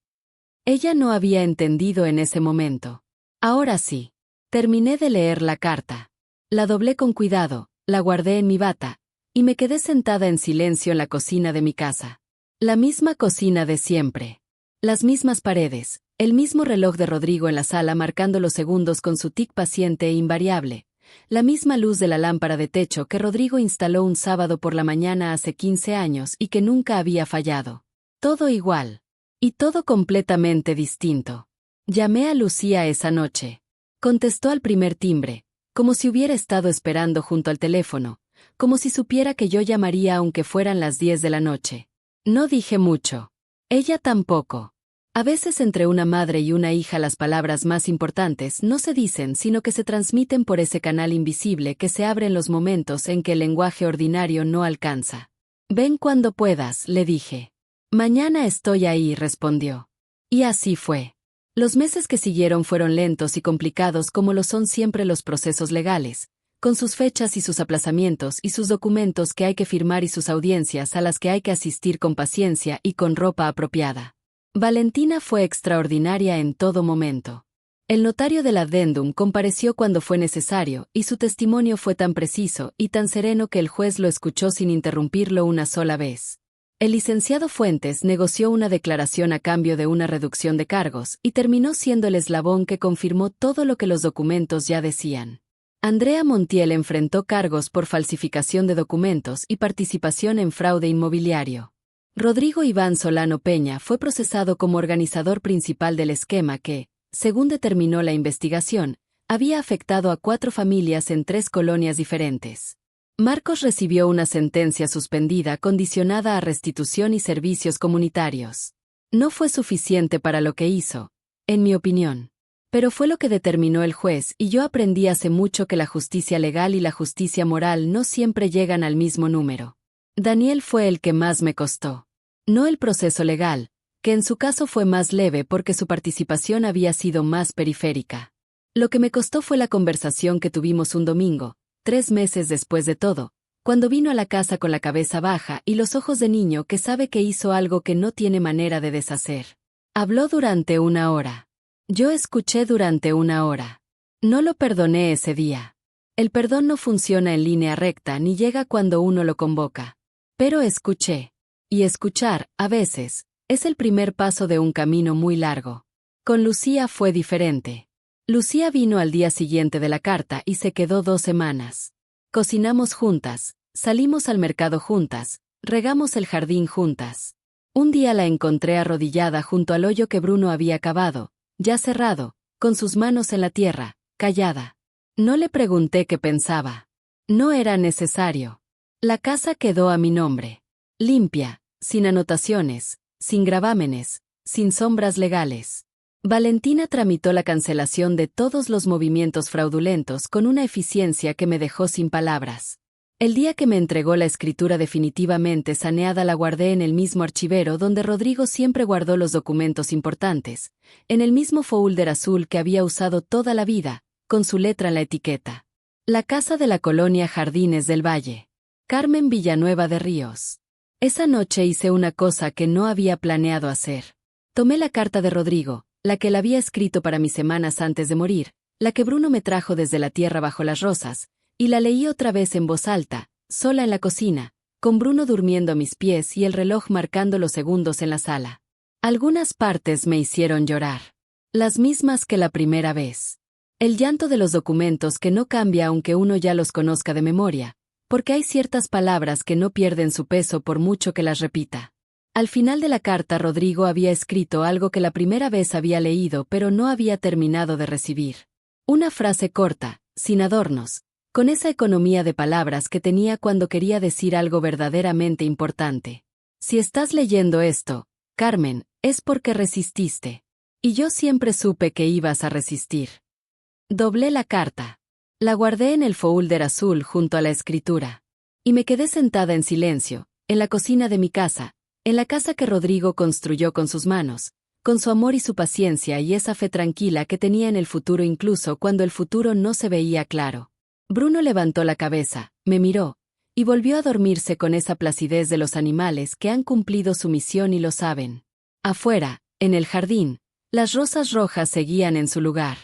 Ella no había entendido en ese momento. Ahora sí. Terminé de leer la carta. La doblé con cuidado, la guardé en mi bata, y me quedé sentada en silencio en la cocina de mi casa. La misma cocina de siempre. Las mismas paredes, el mismo reloj de Rodrigo en la sala marcando los segundos con su tic paciente e invariable, la misma luz de la lámpara de techo que Rodrigo instaló un sábado por la mañana hace 15 años y que nunca había fallado. Todo igual. Y todo completamente distinto. Llamé a Lucía esa noche. Contestó al primer timbre, como si hubiera estado esperando junto al teléfono, como si supiera que yo llamaría aunque fueran las 10 de la noche. No dije mucho. Ella tampoco. A veces entre una madre y una hija las palabras más importantes no se dicen sino que se transmiten por ese canal invisible que se abre en los momentos en que el lenguaje ordinario no alcanza. «Ven cuando puedas», le dije. «Mañana estoy ahí», respondió. Y así fue. Los meses que siguieron fueron lentos y complicados como lo son siempre los procesos legales, con sus fechas y sus aplazamientos y sus documentos que hay que firmar y sus audiencias a las que hay que asistir con paciencia y con ropa apropiada. Valentina fue extraordinaria en todo momento. El notario del addendum compareció cuando fue necesario y su testimonio fue tan preciso y tan sereno que el juez lo escuchó sin interrumpirlo una sola vez. El licenciado Fuentes negoció una declaración a cambio de una reducción de cargos y terminó siendo el eslabón que confirmó todo lo que los documentos ya decían. Andrea Montiel enfrentó cargos por falsificación de documentos y participación en fraude inmobiliario. Rodrigo Iván Solano Peña fue procesado como organizador principal del esquema que, según determinó la investigación, había afectado a 4 familias en 3 colonias diferentes. Marcos recibió una sentencia suspendida condicionada a restitución y servicios comunitarios. No fue suficiente para lo que hizo, en mi opinión. Pero fue lo que determinó el juez y yo aprendí hace mucho que la justicia legal y la justicia moral no siempre llegan al mismo número. Daniel fue el que más me costó. No el proceso legal, que en su caso fue más leve porque su participación había sido más periférica. Lo que me costó fue la conversación que tuvimos un domingo, 3 meses después de todo, cuando vino a la casa con la cabeza baja y los ojos de niño que sabe que hizo algo que no tiene manera de deshacer. Habló durante 1 hora. Yo escuché durante 1 hora. No lo perdoné ese día. El perdón no funciona en línea recta ni llega cuando uno lo convoca. Pero escuché. Y escuchar, a veces, es el primer paso de un camino muy largo. Con Lucía fue diferente. Lucía vino al día siguiente de la carta y se quedó 2 semanas. Cocinamos juntas, salimos al mercado juntas, regamos el jardín juntas. Un día la encontré arrodillada junto al hoyo que Bruno había cavado, ya cerrado, con sus manos en la tierra, callada. No le pregunté qué pensaba. No era necesario. La casa quedó a mi nombre. Limpia, sin anotaciones, sin gravámenes, sin sombras legales. Valentina tramitó la cancelación de todos los movimientos fraudulentos con una eficiencia que me dejó sin palabras. El día que me entregó la escritura definitivamente saneada la guardé en el mismo archivero donde Rodrigo siempre guardó los documentos importantes, en el mismo folder azul que había usado toda la vida, con su letra en la etiqueta. La casa de la colonia Jardines del Valle. Carmen Villanueva de Ríos. Esa noche hice una cosa que no había planeado hacer. Tomé la carta de Rodrigo, la que él había escrito para mis semanas antes de morir, la que Bruno me trajo desde la tierra bajo las rosas, y la leí otra vez en voz alta, sola en la cocina, con Bruno durmiendo a mis pies y el reloj marcando los segundos en la sala. Algunas partes me hicieron llorar. Las mismas que la primera vez. El llanto de los documentos que no cambia aunque uno ya los conozca de memoria, porque hay ciertas palabras que no pierden su peso por mucho que las repita. Al final de la carta Rodrigo había escrito algo que la primera vez había leído pero no había terminado de recibir. Una frase corta, sin adornos, con esa economía de palabras que tenía cuando quería decir algo verdaderamente importante. Si estás leyendo esto, Carmen, es porque resististe. Y yo siempre supe que ibas a resistir. Doblé la carta. La guardé en el folder azul junto a la escritura. Y me quedé sentada en silencio, en la cocina de mi casa, en la casa que Rodrigo construyó con sus manos, con su amor y su paciencia y esa fe tranquila que tenía en el futuro incluso cuando el futuro no se veía claro. Bruno levantó la cabeza, me miró, y volvió a dormirse con esa placidez de los animales que han cumplido su misión y lo saben. Afuera, en el jardín, las rosas rojas seguían en su lugar.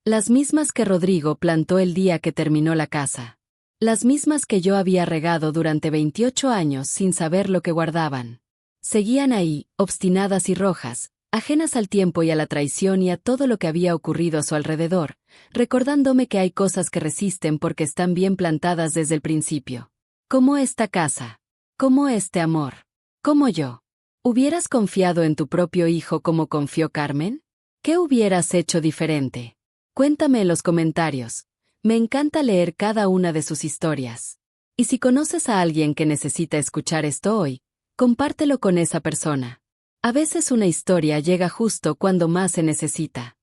Las mismas que Rodrigo plantó el día que terminó la casa. Las mismas que yo había regado durante 28 años sin saber lo que guardaban. Seguían ahí, obstinadas y rojas, ajenas al tiempo y a la traición y a todo lo que había ocurrido a su alrededor, recordándome que hay cosas que resisten porque están bien plantadas desde el principio. Como esta casa. Como este amor. Como yo. ¿Hubieras confiado en tu propio hijo como confió Carmen? ¿Qué hubieras hecho diferente? Cuéntame en los comentarios. Me encanta leer cada una de sus historias. Y si conoces a alguien que necesita escuchar esto hoy, compártelo con esa persona. A veces una historia llega justo cuando más se necesita.